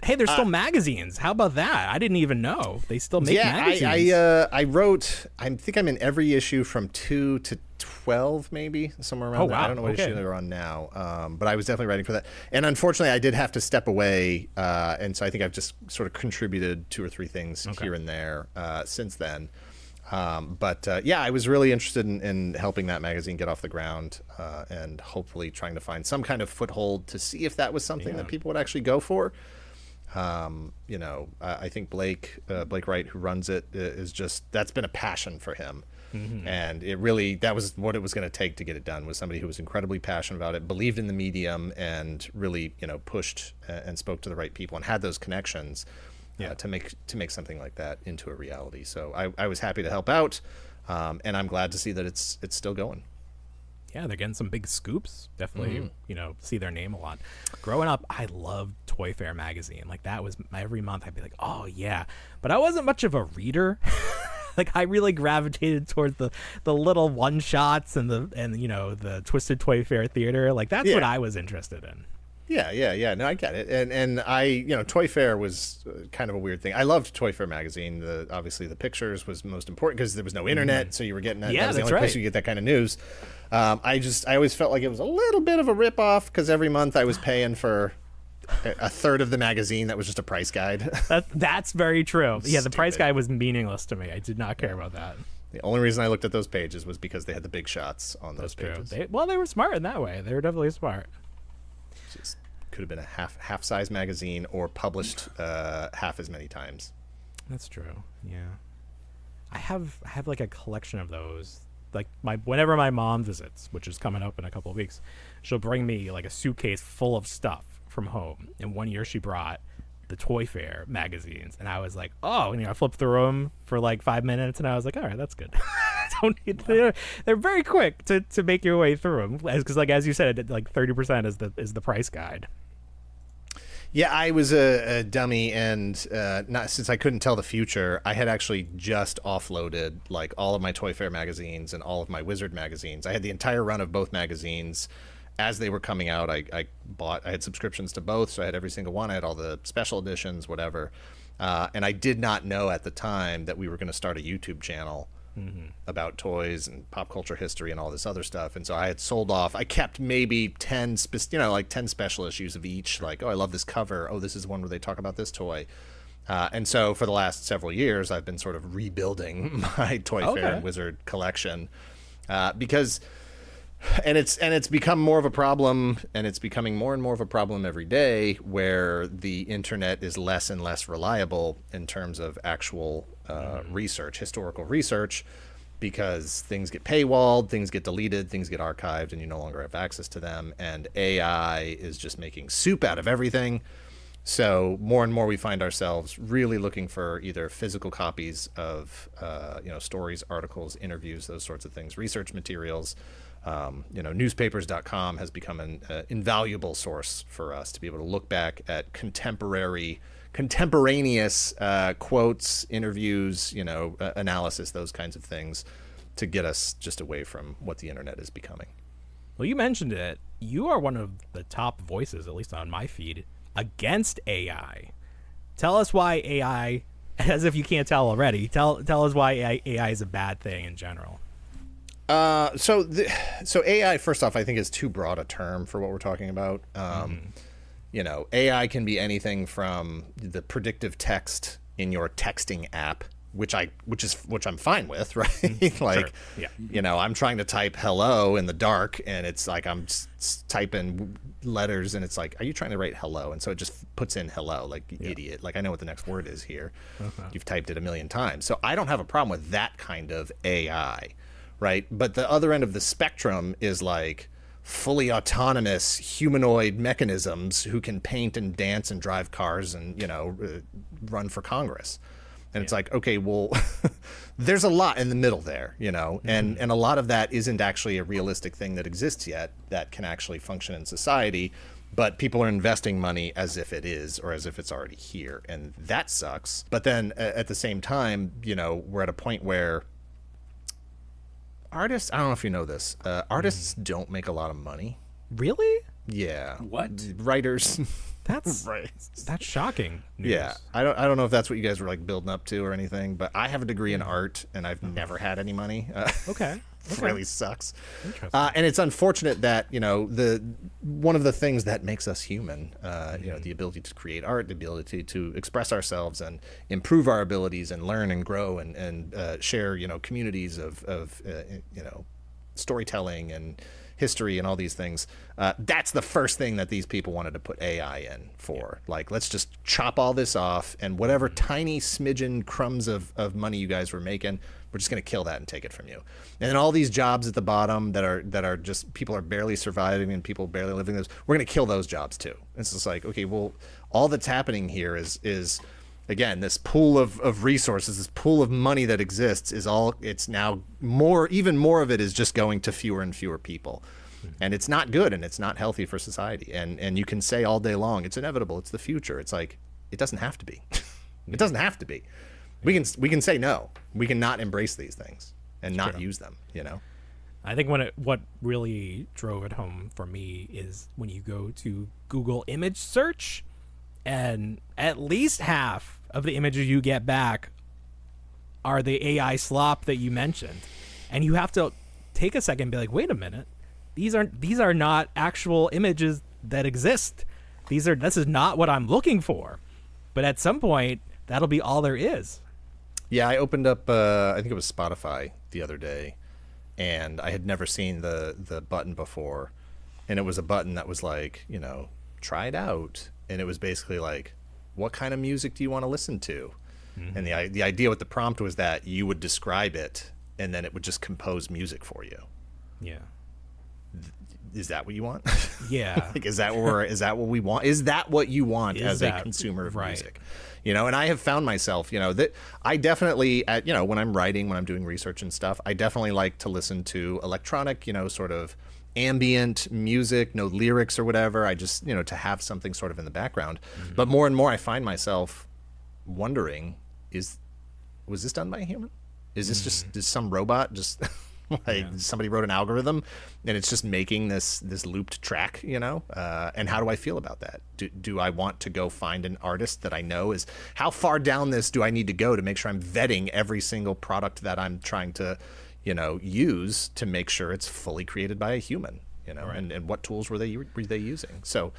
Hey, there's still magazines. How about that? I didn't even know they still make magazines. I wrote. I think I'm in every issue from 2 to 12, maybe somewhere around. Oh, there. wow. I don't know what Okay. issue they're on now, but I was definitely writing for that. And unfortunately, I did have to step away, and so I think I've just sort of contributed 2 or 3 things here and there since then. But I was really interested in helping that magazine get off the ground and hopefully trying to find some kind of foothold to see if that was something that people would actually go for. I think Blake Wright, who runs it, that's been a passion for him. Mm-hmm. And that was what it was going to take to get it done, was somebody who was incredibly passionate about it, believed in the medium, and really, pushed and spoke to the right people and had those connections to make something like that into a reality. So I was happy to help out, and I'm glad to see that it's still going. Yeah, they're getting some big scoops. Definitely, see their name a lot. Growing up, I loved Toy Fair magazine. Like that was every month. I'd be like, oh yeah, but I wasn't much of a reader. Like I really gravitated towards the little one shots and the Twisted Toy Fair theater. Like that's what I was interested in. Yeah. No, I get it. And I, Toy Fair was kind of a weird thing. I loved Toy Fair magazine. Obviously the pictures was most important because there was no internet, so you were getting that. Yeah, that was the that's only place right. you could get that kind of news. I always felt like it was a little bit of a ripoff because every month I was paying for a third of the magazine that was just a price guide. That's very true. Yeah, the price Stupid. guide was meaningless to me. I did not care about that. The only reason I looked at those pages was because they had the big shots on those pages. They were smart in that way. They were definitely smart. Just could have been a half size magazine or published half as many times. That's true. Yeah, I have like a collection of those. Like whenever my mom visits, which is coming up in a couple of weeks, she'll bring me like a suitcase full of stuff from home. And one year she brought the Toy Fair magazines, and I was like, oh, and I flipped through them for like 5 minutes, and I was like, all right, that's good. Don't need they're very quick to make your way through them, because like as you said, like 30% is the price guide. Yeah, I was a dummy, and not since I couldn't tell the future, I had actually just offloaded like all of my Toy Fair magazines and all of my Wizard magazines. I had the entire run of both magazines as they were coming out. I had subscriptions to both, so I had every single one. I had all the special editions, whatever. And I did not know at the time that we were going to start a YouTube channel about toys and pop culture history and all this other stuff. And so I had sold off. I kept maybe 10 special issues of each. Like, oh, I love this cover. Oh, this is one where they talk about this toy. And so for the last several years, I've been sort of rebuilding my Toy Fair and Wizard collection because And it's become more of a problem, and it's becoming more and more of a problem every day, where the internet is less and less reliable in terms of actual research, historical research, because things get paywalled, things get deleted, things get archived, and you no longer have access to them. And AI is just making soup out of everything. So more and more we find ourselves really looking for either physical copies of stories, articles, interviews, those sorts of things, research materials. Newspapers.com has become an invaluable source for us to be able to look back at contemporaneous quotes, interviews, analysis, those kinds of things, to get us just away from what the internet is becoming. Well, you mentioned it. You are one of the top voices, at least on my feed, against AI. Tell us why AI, as if you can't tell already, tell us why AI is a bad thing in general. So AI, first off, I think is too broad a term for what we're talking about. AI can be anything from the predictive text in your texting app, which I'm fine with, right? Like, sure. Yeah. I'm trying to type hello in the dark, and it's like I'm typing letters, and it's like, are you trying to write hello? And so it just puts in hello, like idiot. Like, I know what the next word is here. You've typed it a million times. So I don't have a problem with that kind of AI, right? But the other end of the spectrum is like fully autonomous humanoid mechanisms who can paint and dance and drive cars and, run for Congress. And it's like, okay, well, there's a lot in the middle there, and a lot of that isn't actually a realistic thing that exists yet that can actually function in society, but people are investing money as if it is, or as if it's already here. And that sucks. But then at the same time, we're at a point where artists, I don't know if you know this, artists don't make a lot of money. Really? Yeah. What? Writers. That's right. That's shocking news. Yeah. I don't know if that's what you guys were like building up to or anything, but I have a degree in art and I've never had any money. Okay. It really sucks. And it's unfortunate that, one of the things that makes us human, the ability to create art, the ability to express ourselves and improve our abilities and learn and grow and share, communities of storytelling and history and all these things. That's the first thing that these people wanted to put AI in for. Like, let's just chop all this off, and whatever tiny smidgen crumbs of money you guys were making, we're just going to kill that and take it from you. And then all these jobs at the bottom that are just, people are barely surviving and people barely living those, we're going to kill those jobs too. It's just like, okay, well, all that's happening here is again, this pool of resources, this pool of money that exists it's now even more of it is just going to fewer and fewer people. And it's not good, and it's not healthy for society. And you can say all day long, it's inevitable, it's the future. It's like, it doesn't have to be. It doesn't have to be. We can say no. We can not embrace these things and not use them, I think what really drove it home for me is when you go to Google image search, and at least half of the images you get back are the AI slop that you mentioned. And you have to take a second and be like, wait a minute. These are not actual images that exist. This is not what I'm looking for. But at some point, that'll be all there is. Yeah, I opened up, I think it was Spotify the other day, and I had never seen the button before. And it was a button that was like, try it out. And it was basically like, what kind of music do you want to listen to? Mm-hmm. And the idea with the prompt was that you would describe it, and then it would just compose music for you. Yeah. Is that what you want? Yeah. Like, is that what we want? Is that what you want as a consumer of music? And I have found myself, that I definitely, when I'm writing, when I'm doing research and stuff, I definitely like to listen to electronic, sort of ambient music, no lyrics or whatever. I just, to have something sort of in the background. Mm-hmm. But more and more I find myself wondering, was this done by a human? Is this is some robot just somebody wrote an algorithm and it's just making this looped track, and how do I feel about that? Do I want to go find an artist that I know how far down this do I need to go to make sure I'm vetting every single product that I'm trying to, use to make sure it's fully created by a human, right. and what tools were they using? So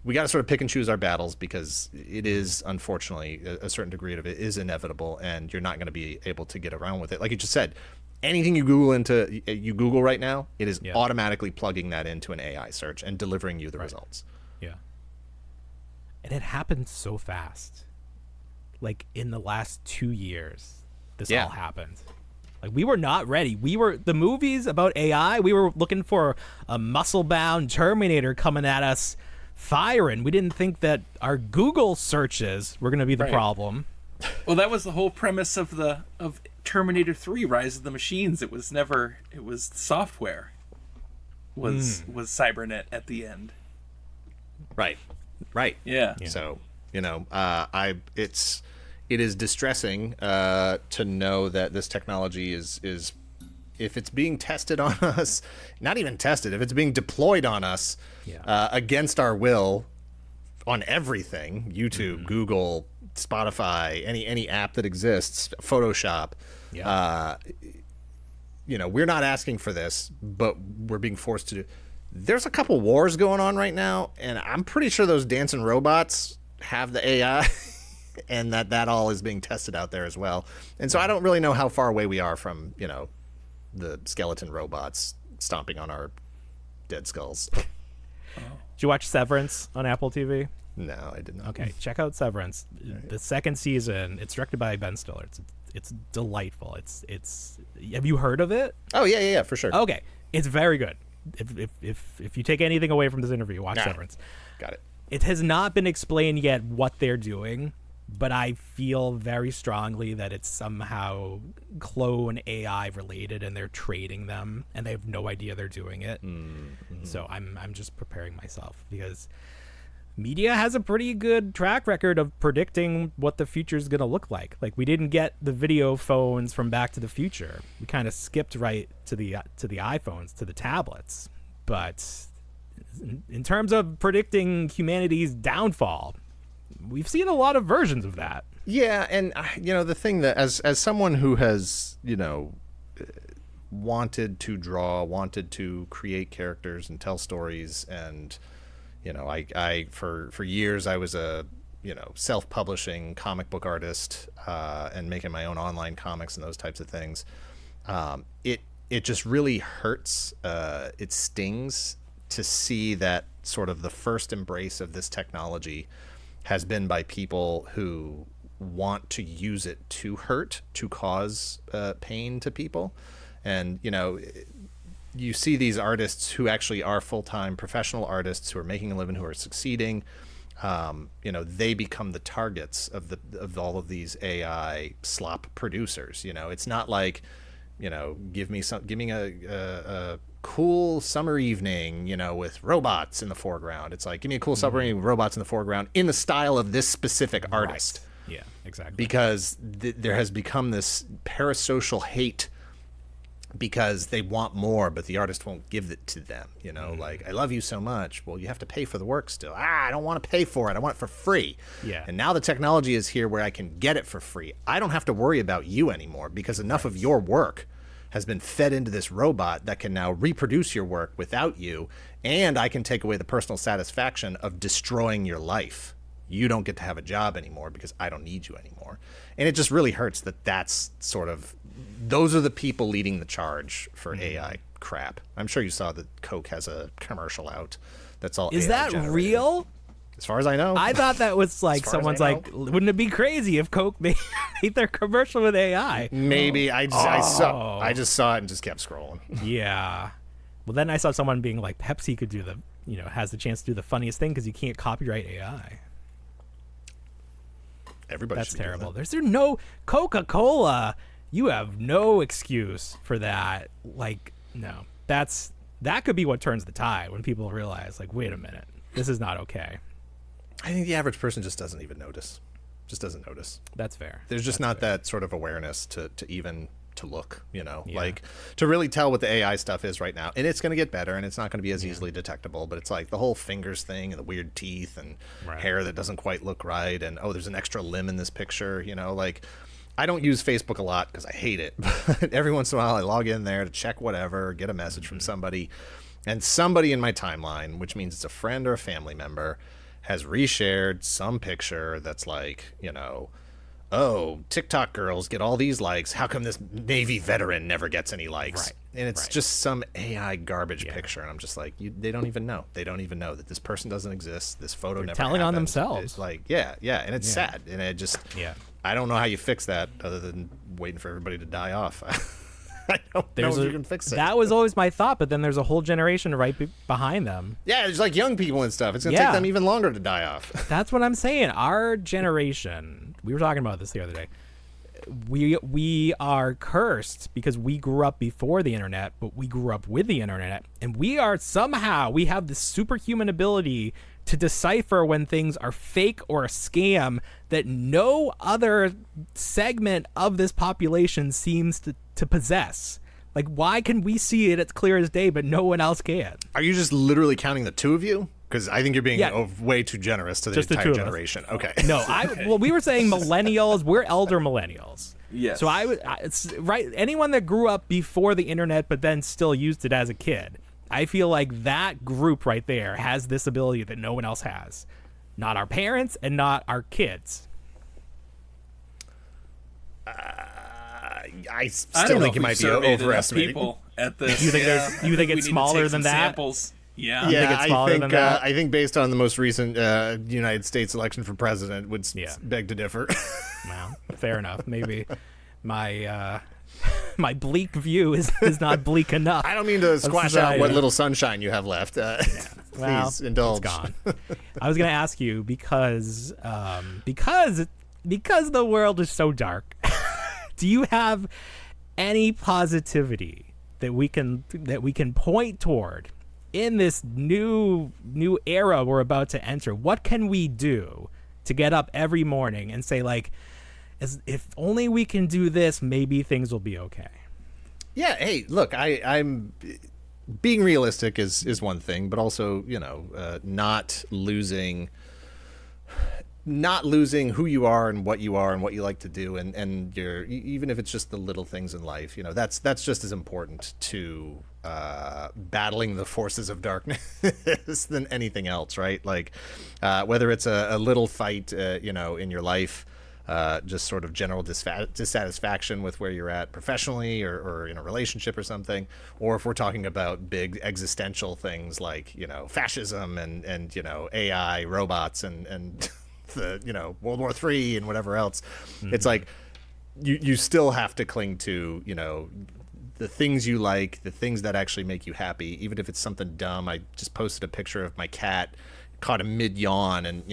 we got to sort of pick and choose our battles, because it is, unfortunately, a certain degree of it is inevitable, and you're not going to be able to get around with it. Like you just said, anything you Google right now, it is automatically plugging that into an AI search and delivering you the results. Yeah. And it happened so fast. Like in the last 2 years, this all happened. Like we were not ready. The movies about AI, we were looking for a muscle-bound Terminator coming at us firing. We didn't think that our Google searches were going to be the problem. Well, that was the whole premise of Terminator 3: Rise of the Machines. It was software was cybernet at the end. Right. Yeah. So, it is distressing to know that this technology is if it's being tested on us, not even tested, if it's being deployed on us against our will on everything, YouTube, Google, Spotify, any app that exists, Photoshop, we're not asking for this, but we're being forced to do. There's a couple wars going on right now, and I'm pretty sure those dancing robots have the AI and that all is being tested out there as well. And so I don't really know how far away we are from, the skeleton robots stomping on our dead skulls. Did you watch Severance on Apple TV? No, I did not. Okay, check out Severance. Right. The second season, it's directed by Ben Stiller. It's delightful. It's have you heard of it? Oh, yeah, for sure. Okay, it's very good. If you take anything away from this interview, watch Severance. Got it. It has not been explained yet what they're doing, but I feel very strongly that it's somehow clone AI related, and they're trading them, and they have no idea they're doing it. So I'm just preparing myself, because media has a pretty good track record of predicting what the future is going to look like. Like, we didn't get the video phones from Back to the Future. We kind of skipped right to the iPhones, to the tablets. But in terms of predicting humanity's downfall, we've seen a lot of versions of that. Yeah, and the thing that as someone who has wanted to draw, wanted to create characters and tell stories, and I for years I was a self-publishing comic book artist and making my own online comics and those types of things. It just really hurts. It stings to see that sort of the first embrace of this technology has been by people who want to use it to hurt, to cause pain to people. And, you see these artists who actually are full-time professional artists who are making a living, who are succeeding. They become the targets of all of these AI slop producers. It's not like, give me a cool summer evening, with robots in the foreground. It's like, give me a cool summer evening with robots in the foreground in the style of this specific artist. Right. Yeah, exactly. Because there has become this parasocial hate because they want more, but the artist won't give it to them. Like, I love you so much. Well, you have to pay for the work still. I don't want to pay for it. I want it for free. Yeah. And now the technology is here where I can get it for free. I don't have to worry about you anymore, because enough of your work has been fed into this robot that can now reproduce your work without you, and I can take away the personal satisfaction of destroying your life. You don't get to have a job anymore because I don't need you anymore. And it just really hurts that's sort of, those are the people leading the charge for AI crap. I'm sure you saw that Coke has a commercial out that's all Is AI that generated. Real? As far as I know. I thought that was like someone's like, wouldn't it be crazy if Coke made their commercial with AI? Maybe. I just saw it and just kept scrolling. Yeah. Well, then I saw someone being like, Pepsi could do has the chance to do the funniest thing because you can't copyright AI. Everybody. That's terrible. There's no Coca-Cola. You have no excuse for that. Like, no. That could be what turns the tide, when people realize, like, wait a minute, this is not okay. I think the average person just doesn't even notice. Just doesn't notice. That's fair. There's just not that sort of awareness to even to look, like to really tell what the AI stuff is right now. And it's going to get better, and it's not going to be as easily detectable, but it's like the whole fingers thing and the weird teeth and hair that doesn't quite look right. And, there's an extra limb in this picture, like, I don't use Facebook a lot because I hate it. But every once in a while I log in there to check whatever, get a message from somebody, and somebody in my timeline, which means it's a friend or a family member, has reshared some picture that's like, oh, TikTok girls get all these likes. How come this Navy veteran never gets any likes? Right. And it's just some AI garbage picture. And I'm just like, they don't even know. They don't even know that this person doesn't exist. This photo never telling on happened. themselves. It's like, yeah. And it's sad. And it just, I don't know how you fix that other than waiting for everybody to die off. I don't know if you can fix it. That was always my thought, but then there's a whole generation right behind them. Yeah, it's like young people and stuff. It's going to take them even longer to die off. That's what I'm saying. Our generation, we were talking about this the other day. We are cursed because we grew up before the internet, but we grew up with the internet, and we have this superhuman ability to decipher when things are fake or a scam that no other segment of this population seems to possess. Like, why can we see it as clear as day, but no one else can? Are you just literally counting the two of you? Because I think you're being way too generous to the entire generation. Okay. No, we were saying millennials. We're elder millennials. Yes. So it's right. Anyone that grew up before the internet, but then still used it as a kid, I feel like that group right there has this ability that no one else has. Not our parents and not our kids. I still think you might be overestimating people at this. You think it's smaller than that? Samples. Yeah, I think based on the most recent United States election for president would beg to differ. Well, fair enough. Maybe my my bleak view is not bleak enough. I don't mean to squash out what little sunshine you have left. Please indulge. It's gone. I was going to ask you because the world is so dark. Do you have any positivity that we can point toward in this new era we're about to enter? What can we do to get up every morning and say, like, if only we can do this, maybe things will be okay? Yeah. Hey, look, I'm being realistic is one thing, but also, not losing who you are and what you like to do, and your, even if it's just the little things in life, that's just as important to battling the forces of darkness than anything else, right? Like whether it's a little fight, in your life, just sort of general dissatisfaction with where you're at professionally or in a relationship or something, or if we're talking about big existential things like fascism and AI, robots, and the World War III and whatever else. Mm-hmm. It's like you still have to cling to the things you like, the things that actually make you happy, even if it's something dumb. I just posted a picture of my cat, caught a mid yawn, and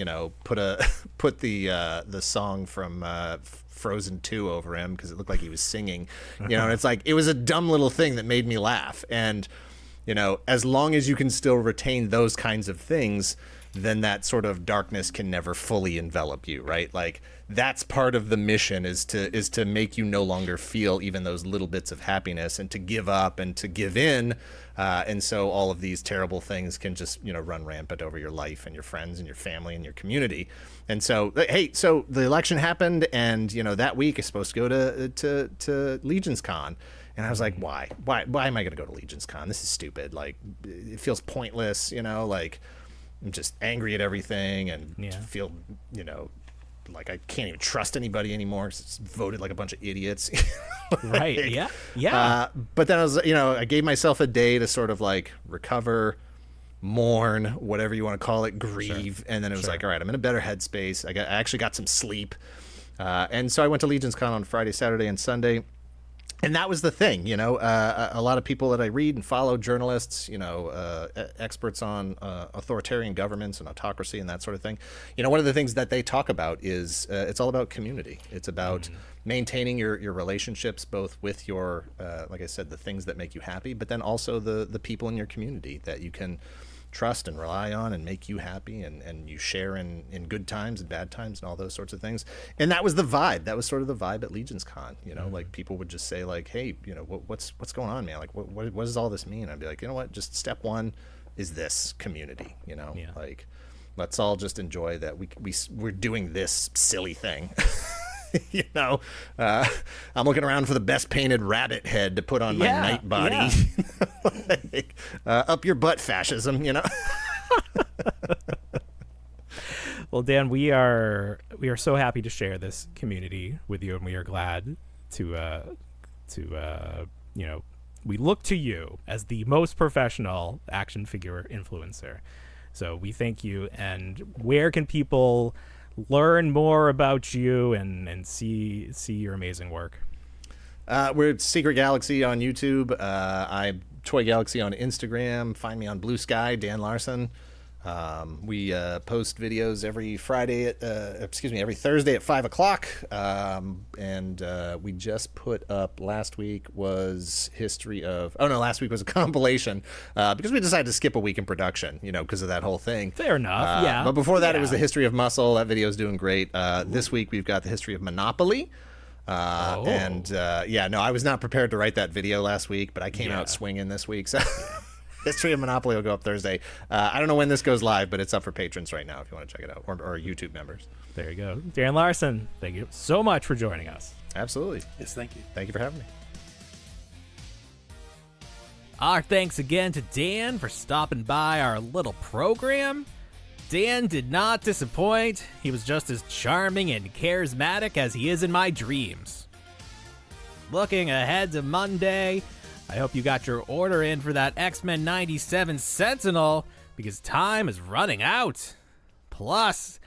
put the song from Frozen 2 over him because it looked like he was singing. And it's like, it was a dumb little thing that made me laugh. And as long as you can still retain those kinds of things, then that sort of darkness can never fully envelop you, right? Like, that's part of the mission, is to make you no longer feel even those little bits of happiness, and to give up and to give in, and so all of these terrible things can just run rampant over your life and your friends and your family and your community. And so, hey, so the election happened, and that week is supposed to go to Legion's Con. And I was like, why am I going to go to Legion's Con? This is stupid. Like, it feels pointless, like, I'm just angry at everything and feel, like I can't even trust anybody anymore because it's voted like a bunch of idiots. Right. Yeah. But then I was, I gave myself a day to sort of like recover, mourn, whatever you want to call it, grieve. Sure. And then it was like, all right, I'm in a better headspace. I actually got some sleep. And so I went to Legion's Con on Friday, Saturday, and Sunday. And that was the thing, a lot of people that I read and follow, journalists, experts on authoritarian governments and autocracy and that sort of thing. One of the things that they talk about is it's all about community. It's about maintaining your relationships, both with your, like I said, the things that make you happy, but then also the people in your community that you can trust and rely on and make you happy, and you share in good times and bad times and all those sorts of things. And that was the vibe. That was sort of the vibe at Legion's Con. Like, people would just say like, hey, what's going on, man? Like, what does all this mean? I'd be like, what? Just step one is this community. Like, let's all just enjoy that we're doing this silly thing. I'm looking around for the best painted rabbit head to put on my night body. Yeah. Like, up your butt, fascism, Well, Dan, we are so happy to share this community with you, and we are glad to we look to you as the most professional action figure influencer. So we thank you. And where can people learn more about you and see your amazing work? We're at Secret Galaxy on YouTube. I'm Toy Galaxy on Instagram. Find me on Blue Sky, Dan Larson. We post videos every every Thursday at 5 o'clock. And we just put up last week was last week was a compilation because we decided to skip a week in production, because of that whole thing. Fair enough, yeah. But before that, it was the history of muscle. That video is doing great. This week, we've got the history of Monopoly. I was not prepared to write that video last week, but I came out swinging this week. So History of Monopoly will go up Thursday. I don't know when this goes live, but it's up for patrons right now if you want to check it out, or YouTube members. There you go. Dan Larson, thank you so much for joining us. Absolutely. Yes, thank you. Thank you for having me. Our thanks again to Dan for stopping by our little program. Dan did not disappoint. He was just as charming and charismatic as he is in my dreams. Looking ahead to Monday, I hope you got your order in for that X-Men 97 Sentinel, because time is running out. Plus,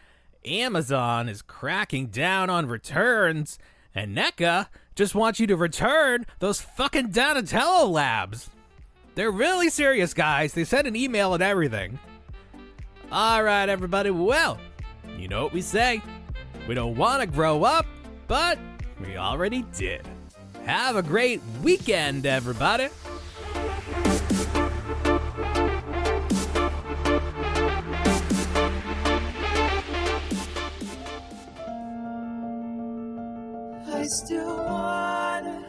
Amazon is cracking down on returns, and NECA just wants you to return those fucking Donatello labs. They're really serious, guys. They sent an email and everything. Alright, everybody, well, you know what we say. We don't want to grow up, but we already did. Have a great weekend, everybody. I still wanna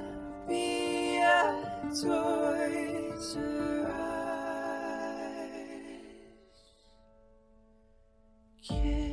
be a Toys R Us kid.